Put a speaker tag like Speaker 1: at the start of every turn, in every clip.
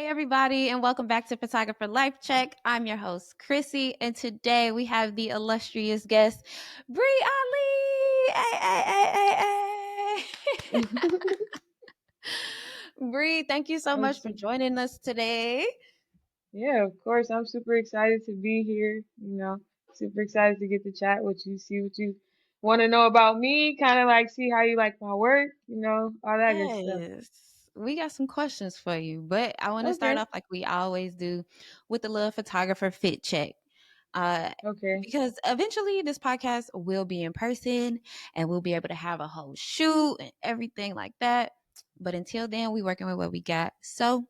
Speaker 1: everybody, and welcome back to Photographer Life Check. I'm your host, Qurissy, and today we have the illustrious guest, Bri Ali. Hey. Bri, thank you so much for joining us today.
Speaker 2: Yeah, of course. I'm super excited to be here. Super excited to get to chat with you, see what you want to know about me, kind of like see how you like my work, all that good stuff.
Speaker 1: Yes, we got some questions for you, but I want to start
Speaker 2: Okay,
Speaker 1: off like we always do with the little photographer fit check. Uh,
Speaker 2: okay.
Speaker 1: because eventually this podcast will be in person and we'll be able to have a whole shoot and everything like that. But until then, we working with what we got. So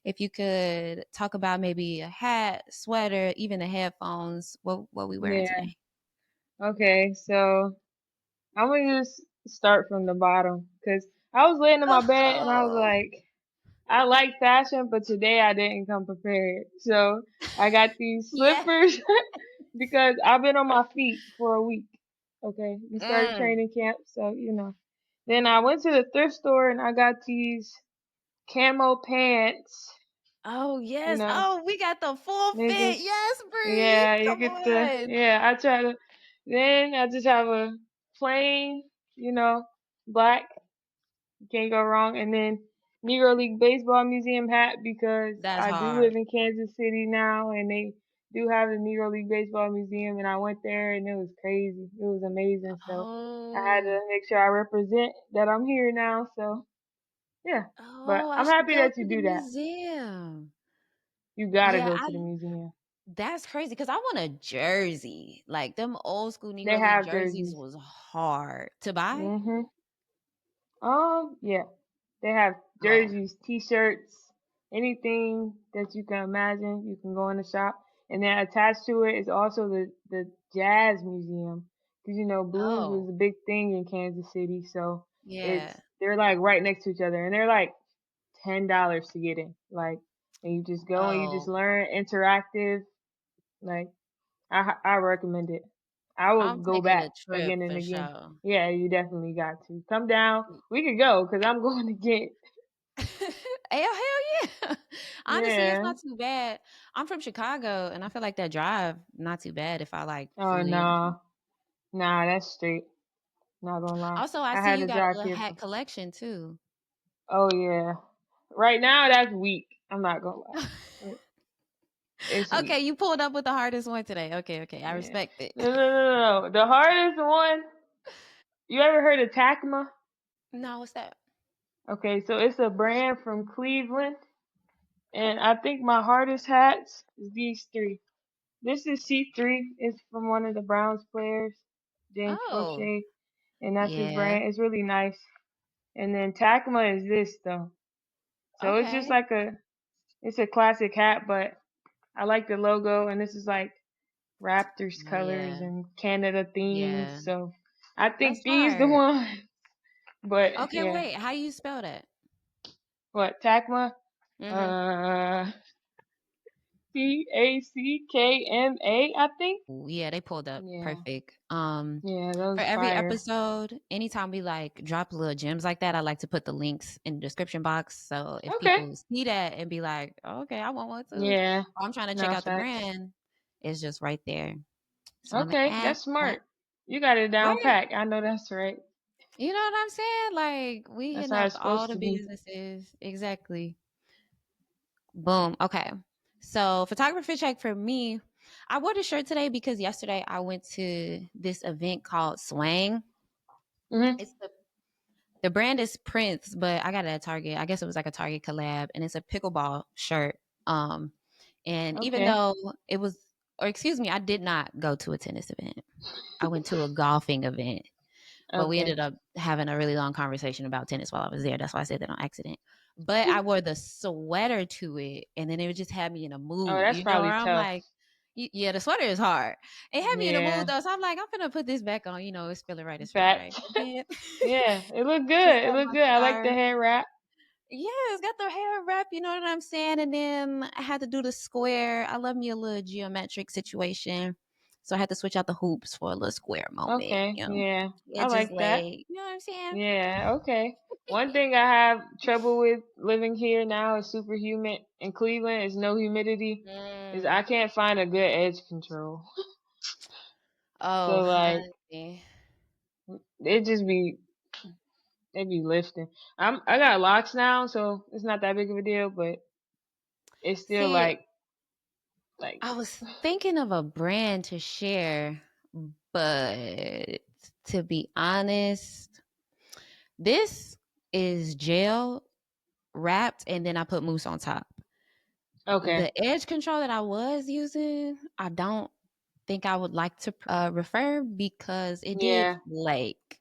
Speaker 1: if you could talk about maybe a hat, sweater, even the headphones, what we wearing
Speaker 2: Yeah,
Speaker 1: today?
Speaker 2: okay. So I'm gonna just start from the bottom because I was laying in my bed and I was
Speaker 1: Oh,
Speaker 2: like, I like fashion, but today I didn't come prepared. So I got these
Speaker 1: yeah.
Speaker 2: slippers because I've been on my feet for a week. Okay, we started
Speaker 1: Mm.
Speaker 2: training camp, so. Then I went to the thrift store and I got these camo pants.
Speaker 1: Oh,
Speaker 2: You
Speaker 1: yes.
Speaker 2: know,
Speaker 1: Oh, we got the full
Speaker 2: they
Speaker 1: fit.
Speaker 2: just
Speaker 1: Yes, Bree.
Speaker 2: yeah, you
Speaker 1: Come
Speaker 2: get the
Speaker 1: on.
Speaker 2: yeah. I try to. Then I just have a plain, black. Can't go wrong. And then Negro League Baseball Museum hat because
Speaker 1: That's
Speaker 2: I do live
Speaker 1: hard.
Speaker 2: in Kansas City now, and they do have the Negro League Baseball Museum, and I went there and it was crazy. It was amazing. So I had
Speaker 1: Oh.
Speaker 2: to make sure I represent that I'm here now. So yeah, but
Speaker 1: Oh, I
Speaker 2: I'm
Speaker 1: should
Speaker 2: happy
Speaker 1: go
Speaker 2: that you
Speaker 1: to the
Speaker 2: do that.
Speaker 1: museum.
Speaker 2: You gotta
Speaker 1: Yeah,
Speaker 2: go to the museum.
Speaker 1: that's crazy because I want a jersey. Like them old school
Speaker 2: They
Speaker 1: Negro League
Speaker 2: have
Speaker 1: jerseys
Speaker 2: jerseys.
Speaker 1: was hard to buy.
Speaker 2: Mhm. Yeah. They have
Speaker 1: Oh.
Speaker 2: jerseys, t-shirts, anything that you can imagine, you can go in the shop. And then attached to it is also the Jazz Museum. Because, blues was
Speaker 1: Oh.
Speaker 2: a big thing in Kansas City. So
Speaker 1: Yeah.
Speaker 2: they're like right next to each other. And they're like $10 to get in. Like, and you just go and you just
Speaker 1: Oh.
Speaker 2: learn interactive. Like, I recommend it. I will
Speaker 1: I'm
Speaker 2: go
Speaker 1: taking a
Speaker 2: back
Speaker 1: trip
Speaker 2: again and
Speaker 1: for
Speaker 2: again.
Speaker 1: sure.
Speaker 2: Yeah, you definitely got to. Come down. We could go because I'm going again.
Speaker 1: Hell yeah. Honestly, it's
Speaker 2: Yeah.
Speaker 1: not too bad. I'm from Chicago and I feel like that drive not too bad if I like
Speaker 2: Oh
Speaker 1: flew in.
Speaker 2: no. Nah, that's straight. Not gonna lie.
Speaker 1: Also, I
Speaker 2: I
Speaker 1: see
Speaker 2: had
Speaker 1: you
Speaker 2: to
Speaker 1: got a
Speaker 2: drive
Speaker 1: little
Speaker 2: here.
Speaker 1: hat collection too.
Speaker 2: Oh yeah. Right now that's weak. I'm not gonna lie. It's
Speaker 1: Okay,
Speaker 2: weak.
Speaker 1: you pulled up with the hardest one today. Okay, I
Speaker 2: Yeah.
Speaker 1: respect it.
Speaker 2: No. The hardest one. You ever heard of Tacoma?
Speaker 1: No, what's that?
Speaker 2: Okay, so it's a brand from Cleveland, and I think my hardest hats is these three. This is C3. It's from one of the Browns players, James
Speaker 1: Oh,
Speaker 2: Crochet, and that's his
Speaker 1: yeah.
Speaker 2: brand. It's really nice. And then Tacoma is this though. So it's just
Speaker 1: Okay.
Speaker 2: like it's a classic hat, but I like the logo, and this is like Raptors colors
Speaker 1: Yeah.
Speaker 2: and Canada themes.
Speaker 1: Yeah.
Speaker 2: So I
Speaker 1: That's
Speaker 2: think these the
Speaker 1: hard.
Speaker 2: one. But
Speaker 1: Okay,
Speaker 2: yeah,
Speaker 1: wait. How you spell that?
Speaker 2: what Tacoma?
Speaker 1: Mm-hmm.
Speaker 2: Uh, Tackma, I think.
Speaker 1: Yeah, they pulled up.
Speaker 2: Yeah,
Speaker 1: Perfect.
Speaker 2: yeah,
Speaker 1: For
Speaker 2: those
Speaker 1: every
Speaker 2: fire.
Speaker 1: episode, anytime we like drop little gems like that, I like to put the links in the description box. So if
Speaker 2: Okay.
Speaker 1: people see that and be like, oh, okay, I want one too.
Speaker 2: Yeah,
Speaker 1: Or I'm trying to check
Speaker 2: no
Speaker 1: out the
Speaker 2: facts.
Speaker 1: brand, it's just right there. So I'm gonna
Speaker 2: Okay,
Speaker 1: add
Speaker 2: that's
Speaker 1: that.
Speaker 2: smart. You got it down
Speaker 1: Right.
Speaker 2: pat. I know that's right.
Speaker 1: You know what I'm saying? Like we
Speaker 2: That's
Speaker 1: hitting
Speaker 2: how
Speaker 1: up
Speaker 2: it's
Speaker 1: all
Speaker 2: supposed
Speaker 1: the
Speaker 2: to be.
Speaker 1: businesses. Exactly. Boom. Okay. So photography check for me. I wore the shirt today because yesterday I went to this event called Swang.
Speaker 2: Mhm.
Speaker 1: It's the brand is Prince, but I got it at Target. I guess it was like a Target collab, and it's a pickleball shirt. And even
Speaker 2: Okay.
Speaker 1: though it was, or excuse me, I did not go to a tennis event. I went to a golfing event, but we
Speaker 2: Okay.
Speaker 1: ended up having a really long conversation about tennis while I was there. That's why I said that on accident. But I wore the sweater to it, and then it would just have me in a
Speaker 2: Oh,
Speaker 1: mood,
Speaker 2: that's
Speaker 1: you know, where
Speaker 2: probably
Speaker 1: I'm
Speaker 2: tough.
Speaker 1: like, yeah, the sweater is hard. It had me in a mood
Speaker 2: Yeah.
Speaker 1: though, so I'm like, I'm gonna put this back on. You know, it's feeling right. It's feeling right.
Speaker 2: Fact.
Speaker 1: And then
Speaker 2: Yeah, it looked
Speaker 1: just
Speaker 2: good. It
Speaker 1: got
Speaker 2: looked
Speaker 1: my
Speaker 2: good. I like the
Speaker 1: scarf.
Speaker 2: hair wrap.
Speaker 1: Yeah, it's got the hair wrap, you know what I'm saying? And then I had to do the square. I love me a little geometric situation. So I had to switch out the hoops for a little square moment,
Speaker 2: Okay,
Speaker 1: you know.
Speaker 2: yeah. I
Speaker 1: It just
Speaker 2: like that.
Speaker 1: lay, you know what I'm saying?
Speaker 2: Yeah, okay. One thing I have trouble with living here now is super humid. In Cleveland, is no humidity. Is
Speaker 1: Mm.
Speaker 2: I can't find a good edge control.
Speaker 1: Oh,
Speaker 2: So like
Speaker 1: honey.
Speaker 2: it just be it be lifting. I got locks now, so it's not that big of a deal, but it's still
Speaker 1: See,
Speaker 2: like
Speaker 1: I was thinking of a brand to share, but to be honest, this is gel wrapped and then I put mousse on top.
Speaker 2: okay.
Speaker 1: The edge control that I was using, I don't think I would like to refer because it did
Speaker 2: Yeah.
Speaker 1: flake.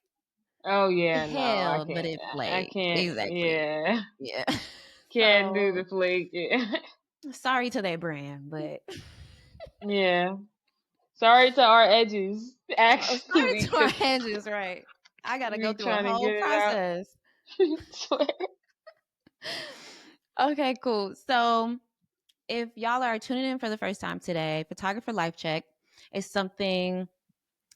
Speaker 2: Oh
Speaker 1: It
Speaker 2: yeah, no, I
Speaker 1: held, but
Speaker 2: can't.
Speaker 1: it
Speaker 2: I
Speaker 1: flaked.
Speaker 2: can't.
Speaker 1: Exactly.
Speaker 2: Yeah.
Speaker 1: Yeah.
Speaker 2: Can't do the
Speaker 1: So
Speaker 2: flake. Yeah.
Speaker 1: sorry to that brand, but
Speaker 2: Yeah. Sorry to our edges,
Speaker 1: oh, sorry
Speaker 2: actually,
Speaker 1: to our
Speaker 2: because
Speaker 1: hedges, right? I got to go
Speaker 2: we
Speaker 1: through a
Speaker 2: trying to
Speaker 1: whole
Speaker 2: get it out.
Speaker 1: process.
Speaker 2: Swear.
Speaker 1: Okay, cool. So if y'all are tuning in for the first time today, Photographer Life Check is something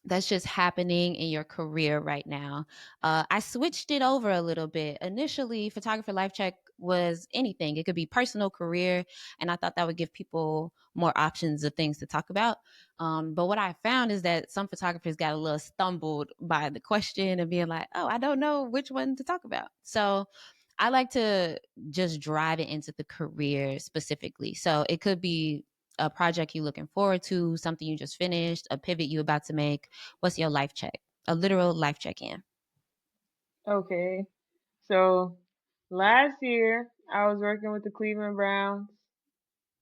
Speaker 1: that's just happening in your career right now. I switched it over a little bit. Initially, Photographer Life Check was anything, it could be personal, career, and I thought that would give people more options of things to talk about. But what I found is that some photographers got a little stumbled by the question and being like, oh, I don't know which one to talk about. So I like to just drive it into the career specifically. So it could be a project you're looking forward to, something you just finished, a pivot you're about to make. What's your life check? A literal life check in.
Speaker 2: Okay. So last year I was working with the Cleveland Browns.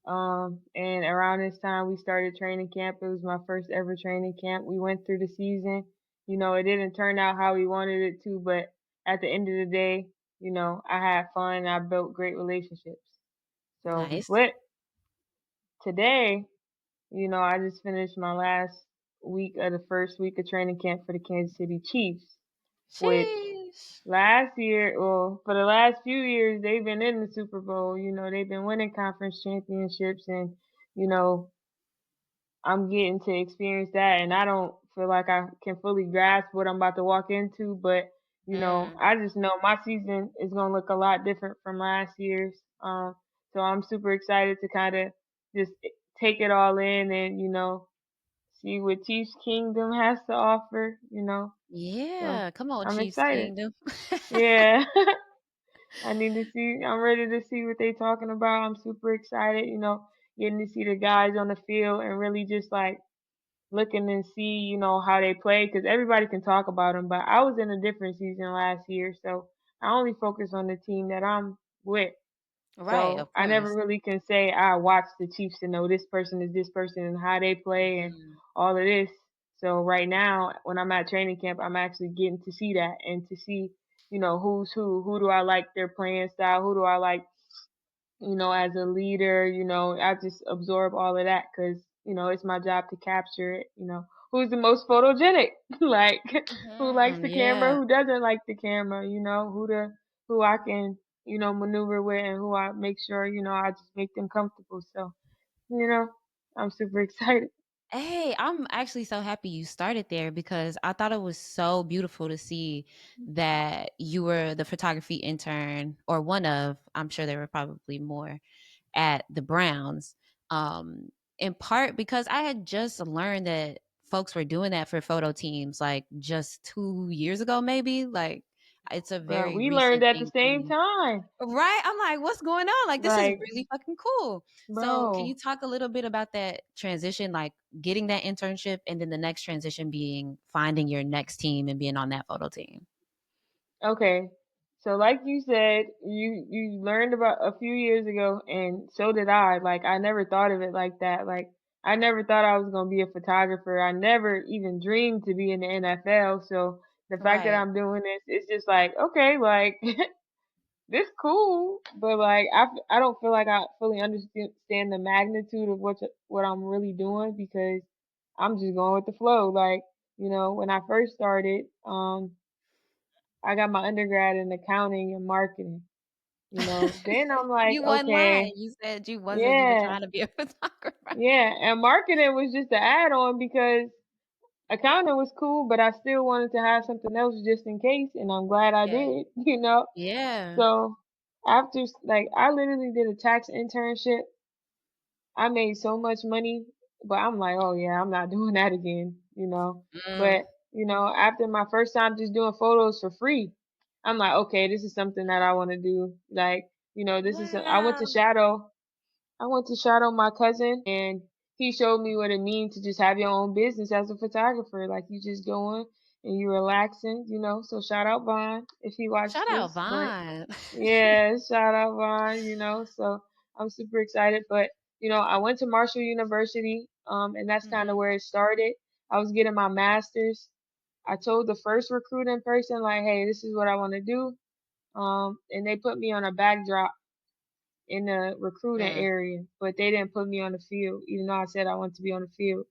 Speaker 2: And around this time we started training camp. It was my first ever training camp. We went through the season. You know, it didn't turn out how we wanted it to, but at the end of the day, you know, I had fun and I built great relationships. So
Speaker 1: Nice.
Speaker 2: with today, you know, I just finished my last week of the first week of training camp for the Kansas City Chiefs, which
Speaker 1: Sheesh.
Speaker 2: last year, well, for the last few years, they've been in the Super Bowl. You know, they've been winning conference championships, and you know, I'm getting to experience that, and I don't feel like I can fully grasp what I'm about to walk into. But you know,
Speaker 1: Mm.
Speaker 2: I just know my season is gonna look a lot different from last year's. So I'm super excited to kind of just take it all in, and you know, see what Chiefs Kingdom has to offer. You know, so
Speaker 1: Yeah. Come on,
Speaker 2: I'm
Speaker 1: Chiefs
Speaker 2: excited.
Speaker 1: Kingdom.
Speaker 2: Yeah. I need to see. I'm ready to see what they talking about. I'm super excited. You know, getting to see the guys on the field and really just like looking and see, you know, how they play because everybody can talk about them. But I was in a different season last year, so I only focus on the team that I'm with.
Speaker 1: Right,
Speaker 2: So
Speaker 1: of
Speaker 2: I never
Speaker 1: course.
Speaker 2: really can say I watch the Chiefs to know this person is this person and how they play and
Speaker 1: Mm.
Speaker 2: all of this. So right now, when I'm at training camp, I'm actually getting to see that and to see, you know, who's who. Who do I like their playing style? Who do I like, you know, as a leader? You know, I just absorb all of that because, you know, it's my job to capture it. You know, who's the most photogenic? Like, who likes the camera?
Speaker 1: Yeah.
Speaker 2: Who doesn't like the camera? You know, who I can, you know, maneuver with and who I make sure, you know, I just make them comfortable. So, you know, I'm super excited.
Speaker 1: Hey, I'm actually so happy you started there because I thought it was so beautiful to see that you were the photography intern or one of, I'm sure there were probably more at the Browns. In part because I had just learned that folks were doing that for photo teams like just 2 years ago, maybe. Like it's a
Speaker 2: But
Speaker 1: very
Speaker 2: we learned
Speaker 1: recent
Speaker 2: at the
Speaker 1: thing to
Speaker 2: same
Speaker 1: me.
Speaker 2: time.
Speaker 1: Right? I'm like, what's going on? Like, this is
Speaker 2: Like,
Speaker 1: really fucking cool. So, can you
Speaker 2: bro,
Speaker 1: talk a little bit about that transition, like getting that internship and then the next transition being finding your next team and being on that photo team?
Speaker 2: okay. So like you said, you learned about a few years ago and so did I. Like I never thought of it like that. Like I never thought I was going to be a photographer. I never even dreamed to be in the NFL. So the fact that
Speaker 1: Right.
Speaker 2: I'm doing this, it's just like, okay, like this cool, but like I don't feel like I fully understand the magnitude of what I'm really doing because I'm just going with the flow. Like, you know, when I first started, I got my undergrad in accounting and marketing. Then I'm like,
Speaker 1: You wasn't lying.
Speaker 2: okay,
Speaker 1: You said you wasn't even
Speaker 2: yeah,
Speaker 1: trying to be a photographer.
Speaker 2: yeah. And marketing was just an add on because accounting was cool, but I still wanted to have something else just in case, and I'm glad I
Speaker 1: Yeah.
Speaker 2: did.
Speaker 1: Yeah.
Speaker 2: So after, like, I literally did a tax internship. I made so much money, but I'm like, oh yeah, I'm not doing that again.
Speaker 1: Mm.
Speaker 2: But after my first time just doing photos for free, I'm like, okay, this is something that I want to do. Like,
Speaker 1: Wow.
Speaker 2: I went to shadow my cousin, and he showed me what it means to just have your own business as a photographer. Like, you just going and you relaxing. So shout out Vaughn if he watched
Speaker 1: Shout out
Speaker 2: this. But
Speaker 1: Vaughn.
Speaker 2: yeah, shout out Vaughn. So I'm super excited. But I went to Marshall University, and that's kind of
Speaker 1: Hmm.
Speaker 2: where it started. I was getting my master's. I told the first recruiting person, like, hey, this is what I want to do. And they put me on a backdrop in the recruiting
Speaker 1: Mm.
Speaker 2: area, but they didn't put me on the field, even though I said I wanted to be on the field.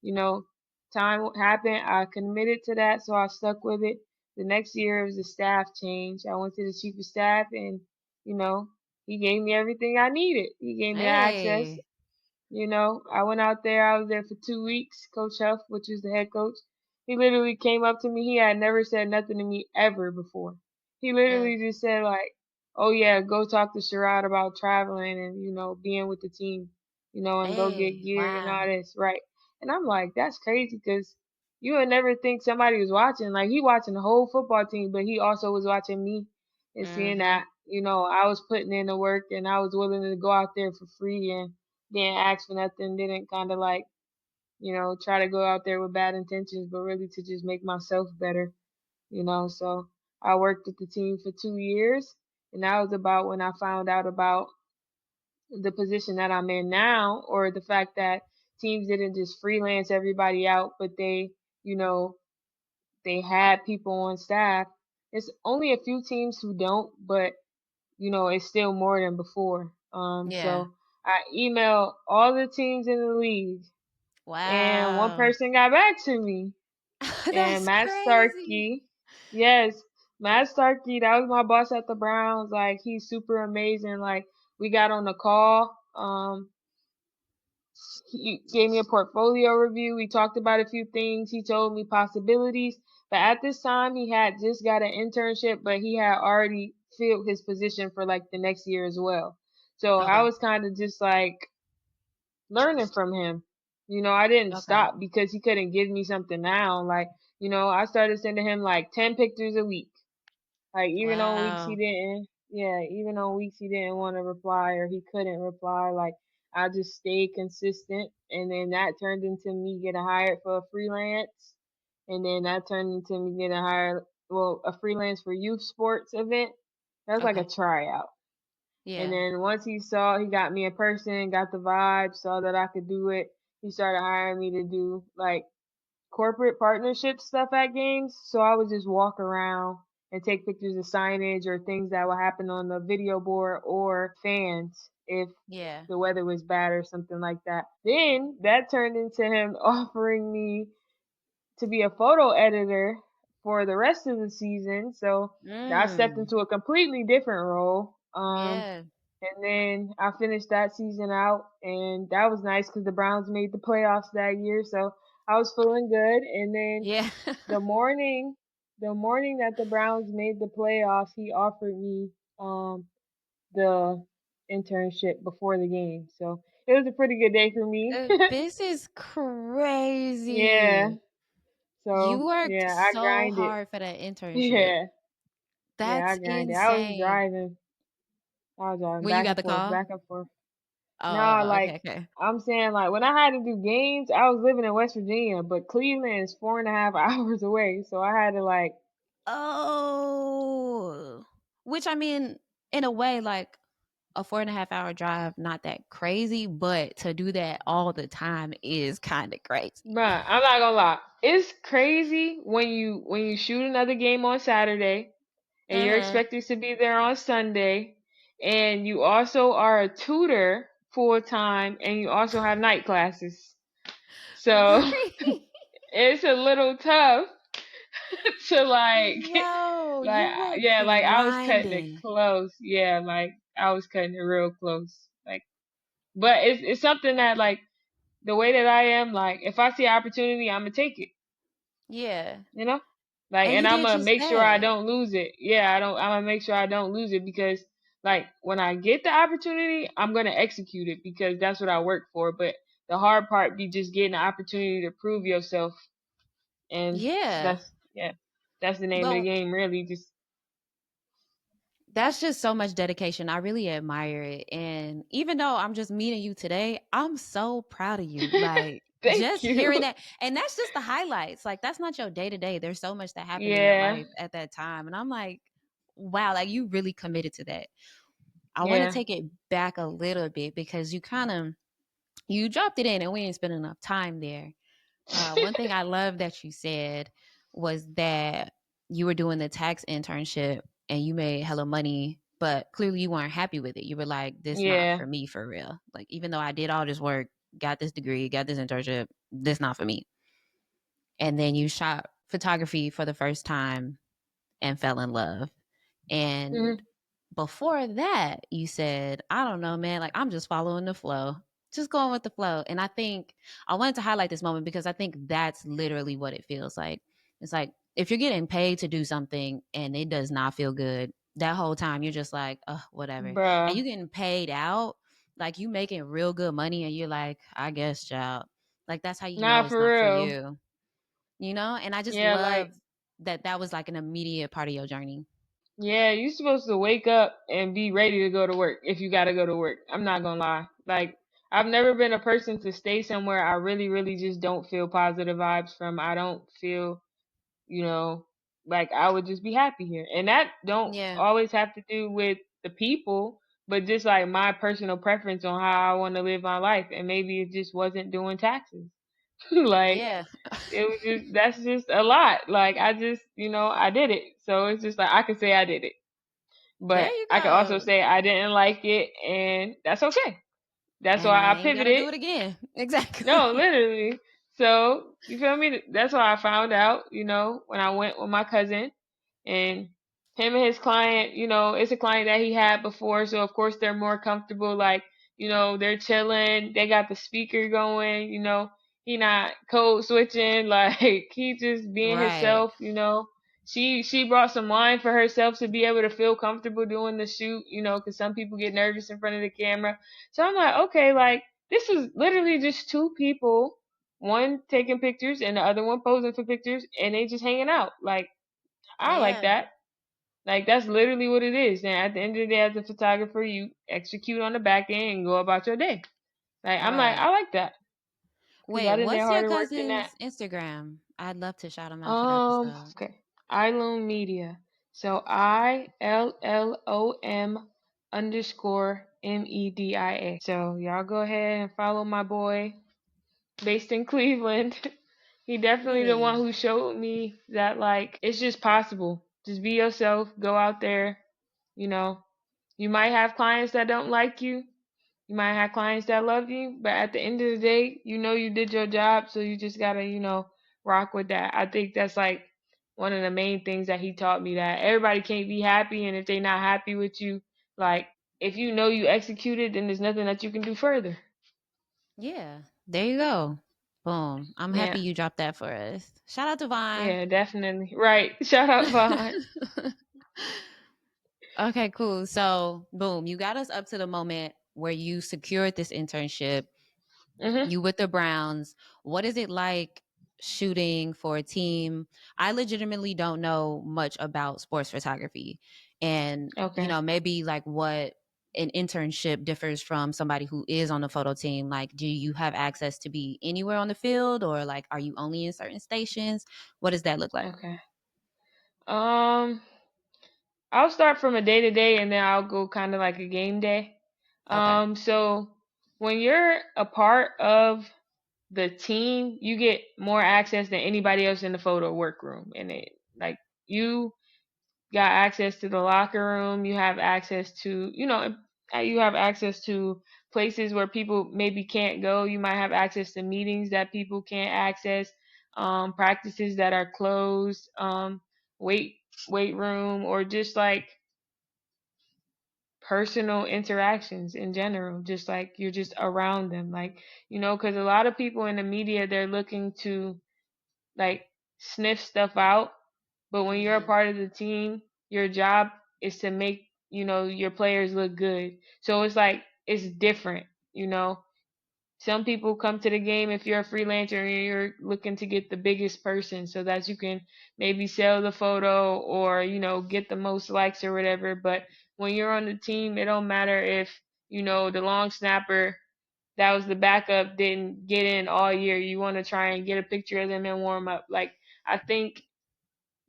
Speaker 2: You know, time happened. I committed to that, so I stuck with it. The next year it was a staff change. I went to the chief of staff, and you know, he gave me everything I needed. He gave me the access.
Speaker 1: Hey.
Speaker 2: I went out there. I was there for 2 weeks. Coach Huff, which is the head coach, he literally came up to me. He had never said nothing to me ever before. He
Speaker 1: Mm.
Speaker 2: literally just said like, "Oh yeah, go talk to Sherrod about traveling and being with the team, and go get
Speaker 1: Hey.
Speaker 2: geared and all
Speaker 1: Wow.
Speaker 2: this, right?" And I'm like, that's crazy because you would never think somebody was watching. Like he watching the whole football team, but he also was watching me and seeing
Speaker 1: Hmm.
Speaker 2: that I was putting in the work and I was willing to go out there for free and didn't ask for nothing, didn't kind of like, try to go out there with bad intentions, but really to just make myself better. So I worked with the team for 2 years, and that was about when I found out about the position that I'm in now, or the fact that teams didn't just freelance everybody out, but you know, they had people on staff. It's only a few teams who don't, but it's still more than before.
Speaker 1: Yeah.
Speaker 2: So I emailed all the teams in the league, and one
Speaker 1: Wow.
Speaker 2: person got back to me. And
Speaker 1: That's
Speaker 2: Matt
Speaker 1: crazy.
Speaker 2: Starkey, yes, Matt Starkey, that was my boss at the Browns. Like he's super amazing. Like we got on the call. He gave me a portfolio review. We talked about a few things. He told me possibilities. But at this time, he had just got an internship, but he had already filled his position for like the next year as well. So I
Speaker 1: Okay.
Speaker 2: was kind of just like learning from him. I didn't
Speaker 1: Okay.
Speaker 2: stop because he couldn't give me something now. Like, I started sending him like 10 pictures a week. Like
Speaker 1: Wow.
Speaker 2: even on weeks he didn't want to reply or he couldn't reply, like I just stayed consistent, and then that turned into me getting hired for a freelance, and then that turned into me getting hired, well, a freelance for youth sports event. That was like a
Speaker 1: Okay.
Speaker 2: tryout. And
Speaker 1: Yeah.
Speaker 2: then once he got me in person, got the vibe, saw that I could do it, he started hiring me to do like corporate partnership stuff at games. So I would just walk around and take pictures of signage or things that would happen on the video board or fans if
Speaker 1: Yeah.
Speaker 2: the weather was bad or something like that. Then that turned into him offering me to be a photo editor for the rest of the season. So I stepped
Speaker 1: Mm.
Speaker 2: into a completely different role.
Speaker 1: Yeah.
Speaker 2: And then I finished that season out, and that was nice because the Browns made the playoffs that year, so I was feeling good. And then
Speaker 1: Yeah.
Speaker 2: the morning, the morning that the Browns made the playoffs, he offered me the internship before the game, so it was a pretty good day for me.
Speaker 1: This is
Speaker 2: Yeah,
Speaker 1: crazy. You
Speaker 2: so
Speaker 1: worked
Speaker 2: yeah, I
Speaker 1: so
Speaker 2: grinded.
Speaker 1: hard for that internship.
Speaker 2: Yeah, yeah, I
Speaker 1: That's
Speaker 2: grinded.
Speaker 1: insane.
Speaker 2: I was driving
Speaker 1: When you
Speaker 2: back
Speaker 1: got
Speaker 2: and
Speaker 1: the
Speaker 2: forth,
Speaker 1: call?
Speaker 2: back and forth. Nah,
Speaker 1: Oh,
Speaker 2: like
Speaker 1: okay, okay.
Speaker 2: I'm saying, like when I had to do games, I was living in West Virginia, but Cleveland is 4.5 hours away, so I had to like,
Speaker 1: Oh, which I mean, in a way, like a 4.5 hour drive, not that crazy, but to do that all the time is kind of crazy.
Speaker 2: bruh, I'm not gonna lie, it's crazy when you shoot another game on Saturday and you're
Speaker 1: Uh-huh.
Speaker 2: expected to be there on Sunday, and you also are a tutor full time, and you also have night classes, so
Speaker 1: Right.
Speaker 2: it's a little tough. So like,
Speaker 1: Yo,
Speaker 2: like
Speaker 1: you were
Speaker 2: yeah, like I was cutting it
Speaker 1: grinding.
Speaker 2: close. Yeah, like I was cutting it real close. Like, but it's something that like the way that I am, like if I see an opportunity, I'm gonna take it.
Speaker 1: Yeah.
Speaker 2: You know, like,
Speaker 1: And
Speaker 2: and
Speaker 1: you
Speaker 2: I'm
Speaker 1: did
Speaker 2: gonna
Speaker 1: just
Speaker 2: make sure I
Speaker 1: that.
Speaker 2: don't lose it. Yeah, I don't. I'm gonna make sure I don't lose it because like when I get the opportunity, I'm gonna execute it because that's what I work for. But the hard part be just getting the opportunity to prove yourself, and
Speaker 1: Yeah.
Speaker 2: that's yeah, that's the name of the
Speaker 1: But
Speaker 2: game, really. Just
Speaker 1: that's just so much dedication. I really admire it. And even though I'm just meeting you today, I'm so proud of you. Like
Speaker 2: thank
Speaker 1: just hearing
Speaker 2: you.
Speaker 1: that. And that's just the highlights. Like that's not your day to day. There's so much that happened in your
Speaker 2: Yeah,
Speaker 1: life at that time. And I'm like, wow, like you really committed to that. I want to
Speaker 2: yeah,
Speaker 1: take it back a little bit because you dropped it in and we didn't spend enough time there. One thing I love that you said was that you were doing the tax internship and you made hella money, but clearly you weren't happy with it. You were like, this not
Speaker 2: yeah.
Speaker 1: for me for real. Like, even though I did all this work, got this degree, got this internship, this not for me. And then you shot photography for the first time and fell in love. And
Speaker 2: Hmm.
Speaker 1: before that, you said, I don't know, man, like I'm just following the flow, just going with the flow. And I think I wanted to highlight this moment because I think that's literally what it feels like. It's like if you're getting paid to do something and it does not feel good, that whole time you're just like, whatever. And
Speaker 2: Bruh,
Speaker 1: you getting paid out, like you making real good money and you're like, I guess, child. Like that's how you know
Speaker 2: not
Speaker 1: it's
Speaker 2: for
Speaker 1: not for
Speaker 2: real.
Speaker 1: you, And I just
Speaker 2: Yeah, like.
Speaker 1: love that that was like an immediate part of your journey.
Speaker 2: Yeah, you're supposed to wake up and be ready to go to work if you gotta go to work. I'm not gonna lie. Like, I've never been a person to stay somewhere I really, really just don't feel positive vibes from. I don't feel, you know, like I would just be happy here. And that don't
Speaker 1: Yeah.
Speaker 2: always have to do with the people, but just like my personal preference on how I want to live my life. And maybe it just wasn't doing taxes. Like,
Speaker 1: Yeah.
Speaker 2: it was just, that's just a lot. Like, I just, I did it. So it's just like, I can say I did it.
Speaker 1: There
Speaker 2: But
Speaker 1: you
Speaker 2: I can also
Speaker 1: go.
Speaker 2: say I didn't like it, and that's okay. That's
Speaker 1: And
Speaker 2: why
Speaker 1: I
Speaker 2: I
Speaker 1: ain't gotta
Speaker 2: pivoted.
Speaker 1: do it again.
Speaker 2: No,
Speaker 1: Exactly.
Speaker 2: literally. So, you feel me? That's why I found out, when I went with my cousin and him and his client, it's a client that he had before. So, of course, they're more comfortable. Like, they're chilling. They got the speaker going, he not code switching. Like, he just being
Speaker 1: Right.
Speaker 2: himself. She brought some wine for herself to be able to feel comfortable doing the shoot, because some people get nervous in front of the camera. So I'm like, okay, like, this was literally just two people, one taking pictures and the other one posing for pictures, and they just hanging out. Like, I like
Speaker 1: Yeah.
Speaker 2: that. Like, that's literally what it is. And at the end of the day, as a photographer, you execute on the back end and go about your day. Like, I'm like,
Speaker 1: Right.
Speaker 2: I like that because
Speaker 1: Wait,
Speaker 2: I didn't
Speaker 1: what's your
Speaker 2: harder work than that.
Speaker 1: cousin's Instagram? I'd love to shout him out for the episode.
Speaker 2: Okay. Ilum Media. So ILLOM_MEDIA. So y'all go ahead and follow my boy based in Cleveland. He definitely the one
Speaker 1: Yeah.
Speaker 2: who showed me that like it's just possible. Just be yourself, go out there, you know. You might have clients that don't like you. You might have clients that love you, but at the end of the day, you did your job, so you just gotta, rock with that. I think that's like one of the main things that he taught me that everybody can't be happy, and if they're not happy with you, like if you know you executed, then there's nothing that you can do further.
Speaker 1: Yeah. There you go. Boom. I'm happy
Speaker 2: Yeah,
Speaker 1: you dropped that for us. Shout out to Vine.
Speaker 2: yeah, definitely. Right. Shout out Vaughn.
Speaker 1: Okay, cool. So, boom, you got us up to the moment where you secured this internship.
Speaker 2: Mhm.
Speaker 1: You with the Browns. What is it like shooting for a team? I legitimately don't know much about sports photography. And,
Speaker 2: Okay.
Speaker 1: maybe like what an internship differs from somebody who is on the photo team. Like, do you have access to be anywhere on the field or like are you only in certain stations? What does that look like?
Speaker 2: Okay. Um, I'll start from a day to day, and then I'll go kind of like a game day.
Speaker 1: Okay.
Speaker 2: So when you're a part of the team, you get more access than anybody else in the photo workroom. And it like you got access to the locker room, you have access to, you have access to places where people maybe can't go. You might have access to meetings that people can't access. practices that are closed, weight weight room, or just like personal interactions in general, just like you're just around them, like, because a lot of people in the media, they're looking to like sniff stuff out, but when you're a
Speaker 1: Mm-hmm.
Speaker 2: part of the team, your job is to make, your players look good. So it's like it's different, you know. Some people come to the game if you're a freelancer and you're looking to get the biggest person so that you can maybe sell the photo or, get the most likes or whatever. But when you're on the team, it don't matter if, the long snapper that was the backup didn't get in all year. You want to try and get a picture of them and warm up. Like, I think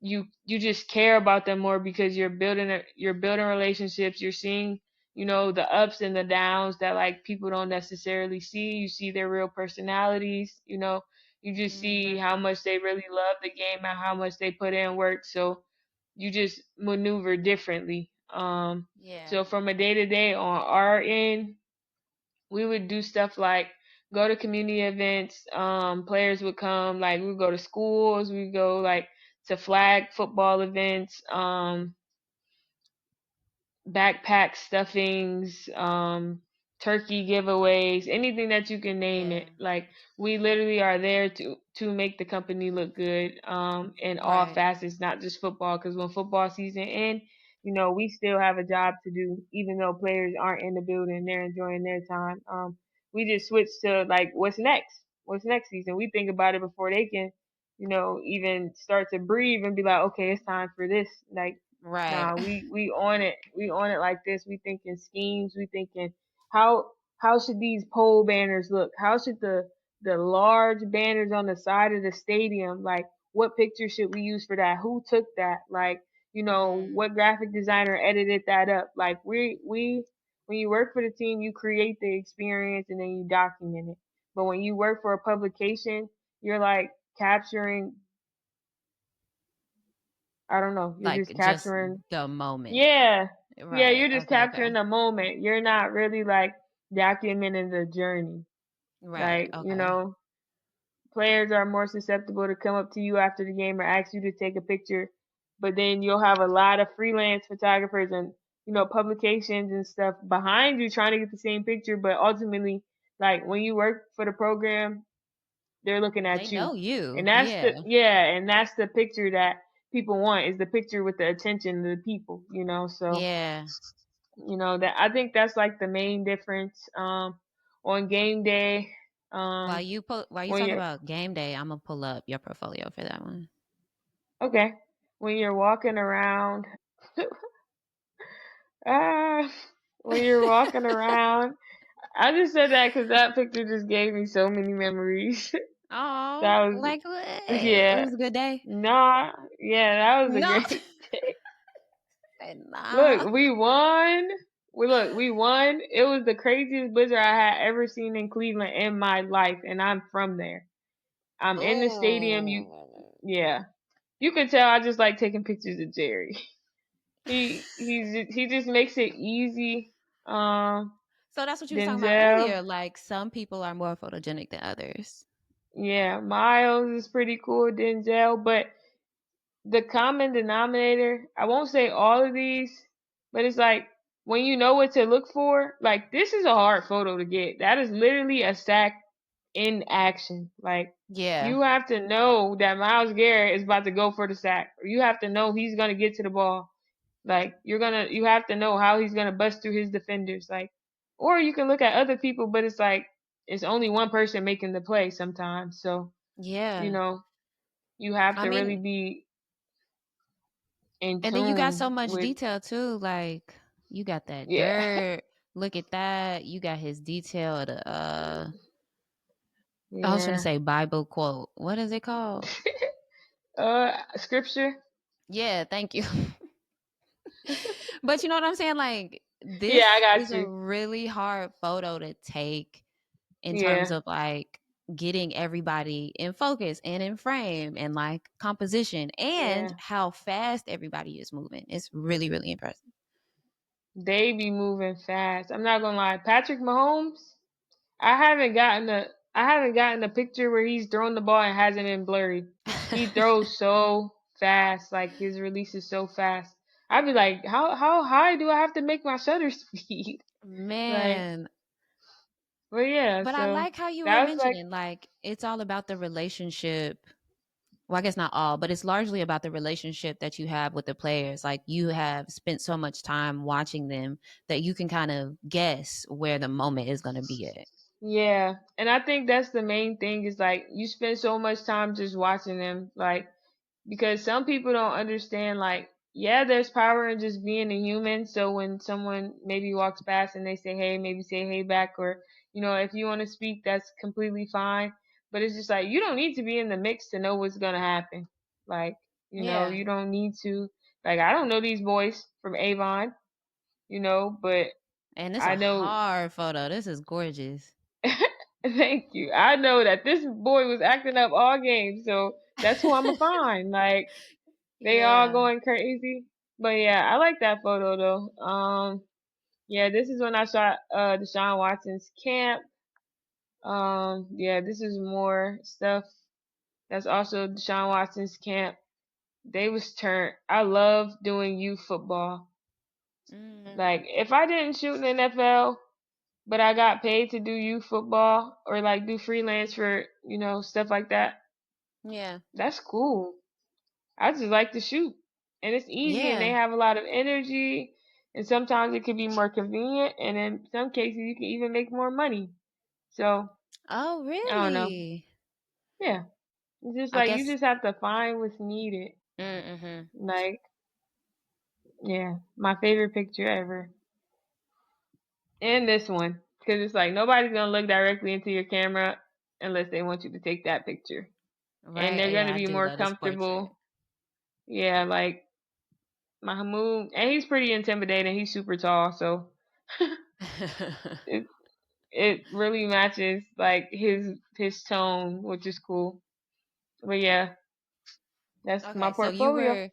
Speaker 2: you just care about them more because you're building relationships. You're seeing, the ups and the downs that like people don't necessarily see. You see their real personalities. You just see how
Speaker 1: Mm-hmm.
Speaker 2: much they really love the game and how much they put in work. So you just maneuver differently.
Speaker 1: Yeah.
Speaker 2: So from a day to day on our end, we would do stuff like go to community events. Players would come, like we would go to schools, we would go like to flag football events. Backpack stuffings, turkey giveaways, anything that you can name
Speaker 1: Yeah.
Speaker 2: it. Like we literally are there to make the company look good, in all
Speaker 1: Right.
Speaker 2: facets, not just football. Because when football season ends, we still have a job to do, even though players aren't in the building, they're enjoying their time. We just switched to like what's next? What's next season? We think about it before they can, even start to breathe and be like, okay, it's time for this. Like,
Speaker 1: Right.
Speaker 2: nah, we on it. We on it like this. We thinking schemes. We thinking how should these pole banners look? How should the large banners on the side of the stadium, like what picture should we use for that? Who took that? Like,
Speaker 1: Mm.
Speaker 2: what graphic designer edited that up? Like we when you work for the team, you create the experience and then you document it. But when you work for a publication, you're like capturing, I don't know, you're just
Speaker 1: Like just
Speaker 2: capturing.
Speaker 1: the moment.
Speaker 2: Yeah. Yeah,
Speaker 1: Right.
Speaker 2: you're just
Speaker 1: Okay. Okay.
Speaker 2: capturing the moment. You're not really like documenting the journey.
Speaker 1: Right.
Speaker 2: Like,
Speaker 1: Okay.
Speaker 2: players are more susceptible to come up to you after the game or ask you to take a picture. But then you'll have a lot of freelance photographers and, publications and stuff behind you trying to get the same picture. But ultimately, like when you work for the program, they're looking
Speaker 1: They
Speaker 2: at you.
Speaker 1: know
Speaker 2: And
Speaker 1: you.
Speaker 2: that's
Speaker 1: Yeah.
Speaker 2: and that's the picture that people want, is the picture with the attention of the people. So,
Speaker 1: Yeah.
Speaker 2: that I think that's like the main difference. On game day,
Speaker 1: While
Speaker 2: um,
Speaker 1: while you
Speaker 2: when
Speaker 1: talk
Speaker 2: you're
Speaker 1: about game day, I'm gonna pull up your portfolio for that one.
Speaker 2: okay, when you're walking around, ah, when you're walking around, I just said that because that picture just gave me so many memories.
Speaker 1: Oh,
Speaker 2: That was,
Speaker 1: like what? It
Speaker 2: yeah,
Speaker 1: was a good day.
Speaker 2: nah, yeah, that was a
Speaker 1: No.
Speaker 2: great day.
Speaker 1: Nah.
Speaker 2: Look, we won. We won. It was the craziest blizzard I had ever seen in Cleveland in my life, and I'm from there. I'm in the stadium.
Speaker 1: Oh.
Speaker 2: Yeah, you can tell I just like taking pictures of Jerry. He just makes it easy. Um,
Speaker 1: So that's what you was talking about
Speaker 2: Denzel,
Speaker 1: earlier. Like some people are more photogenic than others.
Speaker 2: yeah, Miles is pretty cool. Denzel, but the common denominator, I won't say all of these, but it's like when you know what to look for, like this is a hard photo to get. That is literally a sack in action. Like
Speaker 1: Yeah.
Speaker 2: you have to know that Miles Garrett is about to go for the sack, or you have to know he's gonna get to the ball. Like you have to know how he's gonna bust through his defenders. Like, or you can look at other people, but it's like it's only one person making the play sometimes. So you
Speaker 1: Yeah.
Speaker 2: know you have
Speaker 1: I
Speaker 2: to really
Speaker 1: mean,
Speaker 2: be in
Speaker 1: and then you got so
Speaker 2: tune
Speaker 1: much
Speaker 2: with.
Speaker 1: detail too. Like you got that
Speaker 2: Yeah.
Speaker 1: dirt. Look at that. You got his detail of the I was gonna
Speaker 2: Yeah.
Speaker 1: say Bible quote. What is it called?
Speaker 2: Scripture.
Speaker 1: Yeah, thank you. But you know what I'm saying? Like
Speaker 2: Yeah, I
Speaker 1: this
Speaker 2: got
Speaker 1: is a
Speaker 2: you.
Speaker 1: really hard photo to take in terms
Speaker 2: Yeah.
Speaker 1: of like getting everybody in focus and in frame and like composition and
Speaker 2: Yeah.
Speaker 1: how fast everybody is moving. It's really, really impressive.
Speaker 2: They be moving fast. I'm not gonna lie. Patrick Mahomes, I haven't gotten a I haven't gotten a picture where he's thrown the ball and hasn't been blurry. He throws so fast, like his release is so fast. I'd be like, how high do I have to make my shutter speed? Like,
Speaker 1: Man,
Speaker 2: but yeah,
Speaker 1: but I
Speaker 2: so
Speaker 1: like how you were
Speaker 2: that was like,
Speaker 1: mentioning, like, it's all about the relationship. Well, I guess not all, but it's largely about the relationship that you have with the players. Like, you have spent so much time watching them that you can kind of guess where the moment is going to be at.
Speaker 2: yeah. And I think that's the main thing is like you spend so much time just watching them, like because some people don't understand like yeah, there's power in just being a human. So when someone maybe walks past and they say hey, maybe say hey back, or if you want to speak, that's completely fine. But it's just like you don't need to be in the mix to know what's gonna happen. Like
Speaker 1: Yeah.
Speaker 2: you don't need to. Like I don't know these boys from Avon, but
Speaker 1: And it's a
Speaker 2: I know.
Speaker 1: hard photo. This is gorgeous.
Speaker 2: Thank you. I know that this boy was acting up all game, so that's who I'ma find. Like they all
Speaker 1: Yeah.
Speaker 2: going crazy. But yeah, I like that photo though. Yeah, this is when I shot Deshaun Watson's camp. Yeah, this is more stuff that's also Deshaun Watson's camp. They was turned. I love doing youth football.
Speaker 1: Mm,
Speaker 2: Like if I didn't shoot in the NFL, but I got paid to do youth football or like do freelance for, stuff like that,
Speaker 1: yeah.
Speaker 2: that's cool. I just like to shoot. And it's easy and they
Speaker 1: Yeah.
Speaker 2: have a lot of energy and sometimes it can be more convenient and in some cases you can even make more money. So,
Speaker 1: Oh,
Speaker 2: I don't know.
Speaker 1: really?
Speaker 2: Yeah. It's just
Speaker 1: I
Speaker 2: like you
Speaker 1: guess.
Speaker 2: just have to find what's needed.
Speaker 1: Mm-hmm.
Speaker 2: Like, yeah, my favorite picture ever. And this one. Because it's like nobody's going to look directly into your camera unless they want you to take that picture. And
Speaker 1: Right.
Speaker 2: they're going
Speaker 1: Yeah,
Speaker 2: to
Speaker 1: I
Speaker 2: be
Speaker 1: do
Speaker 2: more
Speaker 1: love this portrait.
Speaker 2: comfortable. Yeah, like Mahmoud, and he's pretty intimidating. He's super tall, so it it really matches like his tone, which is cool. But yeah, that's my
Speaker 1: Okay, so you
Speaker 2: portfolio.
Speaker 1: were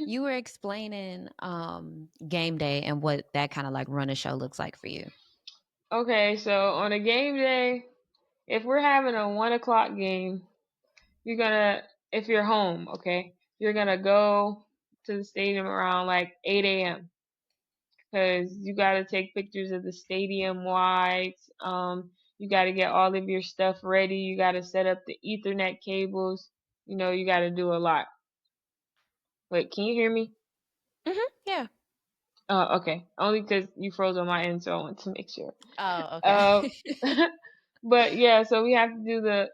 Speaker 1: you were explaining game day and what that kind of like run a show looks like for you.
Speaker 2: Okay, so on a game day, if we're having a 1 o'clock game, you're gonna if you're home, okay, you're gonna go to the stadium around like 8 a.m. because you got to take pictures of the stadium wide. You got to get all of your stuff ready. You got to set up the Ethernet cables. You got to do a lot. Wait, can you hear me?
Speaker 1: Yeah.
Speaker 2: Okay. Only because you froze on my end, so I want to make sure.
Speaker 1: Oh, okay.
Speaker 2: Uh, but yeah, so we have to do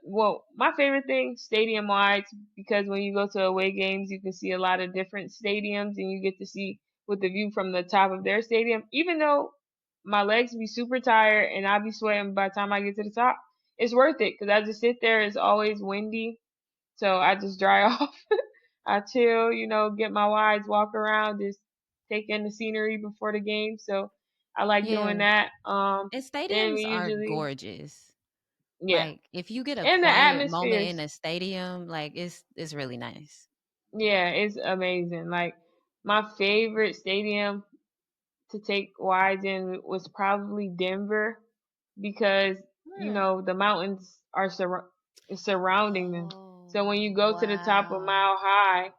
Speaker 2: my favorite thing, stadium wide, because when you go to away games, you can see a lot of different stadiums and you get to see with the view from the top of their stadium. Even though my legs be super tired and I'll be sweating by the time I get to the top, it's worth it because I just sit there. It's always windy, so I just dry off. I chill, get my wides, walk around, just take in the scenery before the game. So I like doing
Speaker 1: Yeah.
Speaker 2: that.
Speaker 1: And
Speaker 2: Then we
Speaker 1: stadiums are
Speaker 2: usually,
Speaker 1: gorgeous.
Speaker 2: yeah,
Speaker 1: Like if you get a
Speaker 2: and the
Speaker 1: quiet moment
Speaker 2: atmospheres,
Speaker 1: in a stadium, like it's really nice.
Speaker 2: yeah, it's amazing. Like my favorite stadium to take wides in was probably Denver because
Speaker 1: Hmm.
Speaker 2: the mountains are surrounding them. So when
Speaker 1: Oh,
Speaker 2: you go to the top of
Speaker 1: wow.
Speaker 2: Mile High,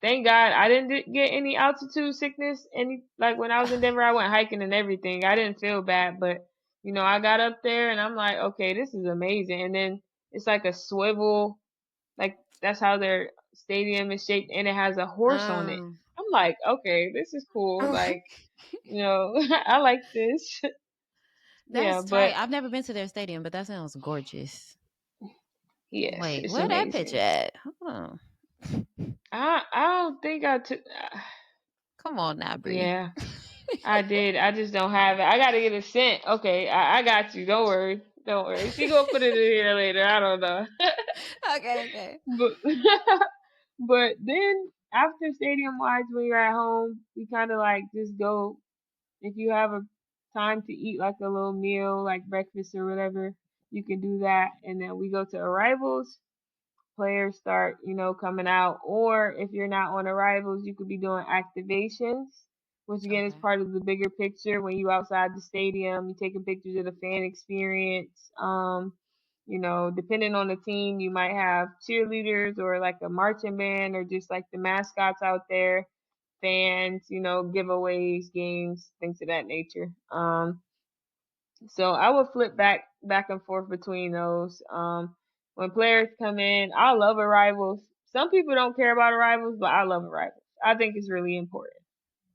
Speaker 2: thank God I didn't get any altitude sickness. Any like when I was in Denver, I went hiking and everything. I didn't feel bad, but I got up there and I'm like, okay, this is amazing. And then it's like a swivel, like that's how their stadium is shaped, and it has a horse on it.
Speaker 1: Um,
Speaker 2: I'm like, okay, this is cool. Like, I like this. Yeah,
Speaker 1: that's
Speaker 2: but
Speaker 1: tight. I've never been to their stadium, but that sounds gorgeous.
Speaker 2: yes,
Speaker 1: Wait,
Speaker 2: it's
Speaker 1: where that picture
Speaker 2: amazing.
Speaker 1: at? Hold on.
Speaker 2: I don't think I took.
Speaker 1: Come on now, Bri.
Speaker 2: Yeah. I did. I just don't have it. I gotta get a cent. Okay, I got you. Don't worry. Don't worry. She gonna put it in here later. I don't know.
Speaker 1: Okay, okay.
Speaker 2: but but then after stadium wides, when you're at home, we kind of like just go. If you have a time to eat like a little meal, like breakfast or whatever, you can do that. And then we go to arrivals. Players start, coming out. Or if you're not on arrivals, you could be doing activations. which again is
Speaker 1: Okay.
Speaker 2: part of the bigger picture. When you outside the stadium, you taking pictures of the fan experience. Depending on the team, you might have cheerleaders or like a marching band or just like the mascots out there, fans, giveaways, games, things of that nature. So I would flip back and forth between those. When players come in, I love arrivals. Some people don't care about arrivals, but I love arrivals. I think it's really important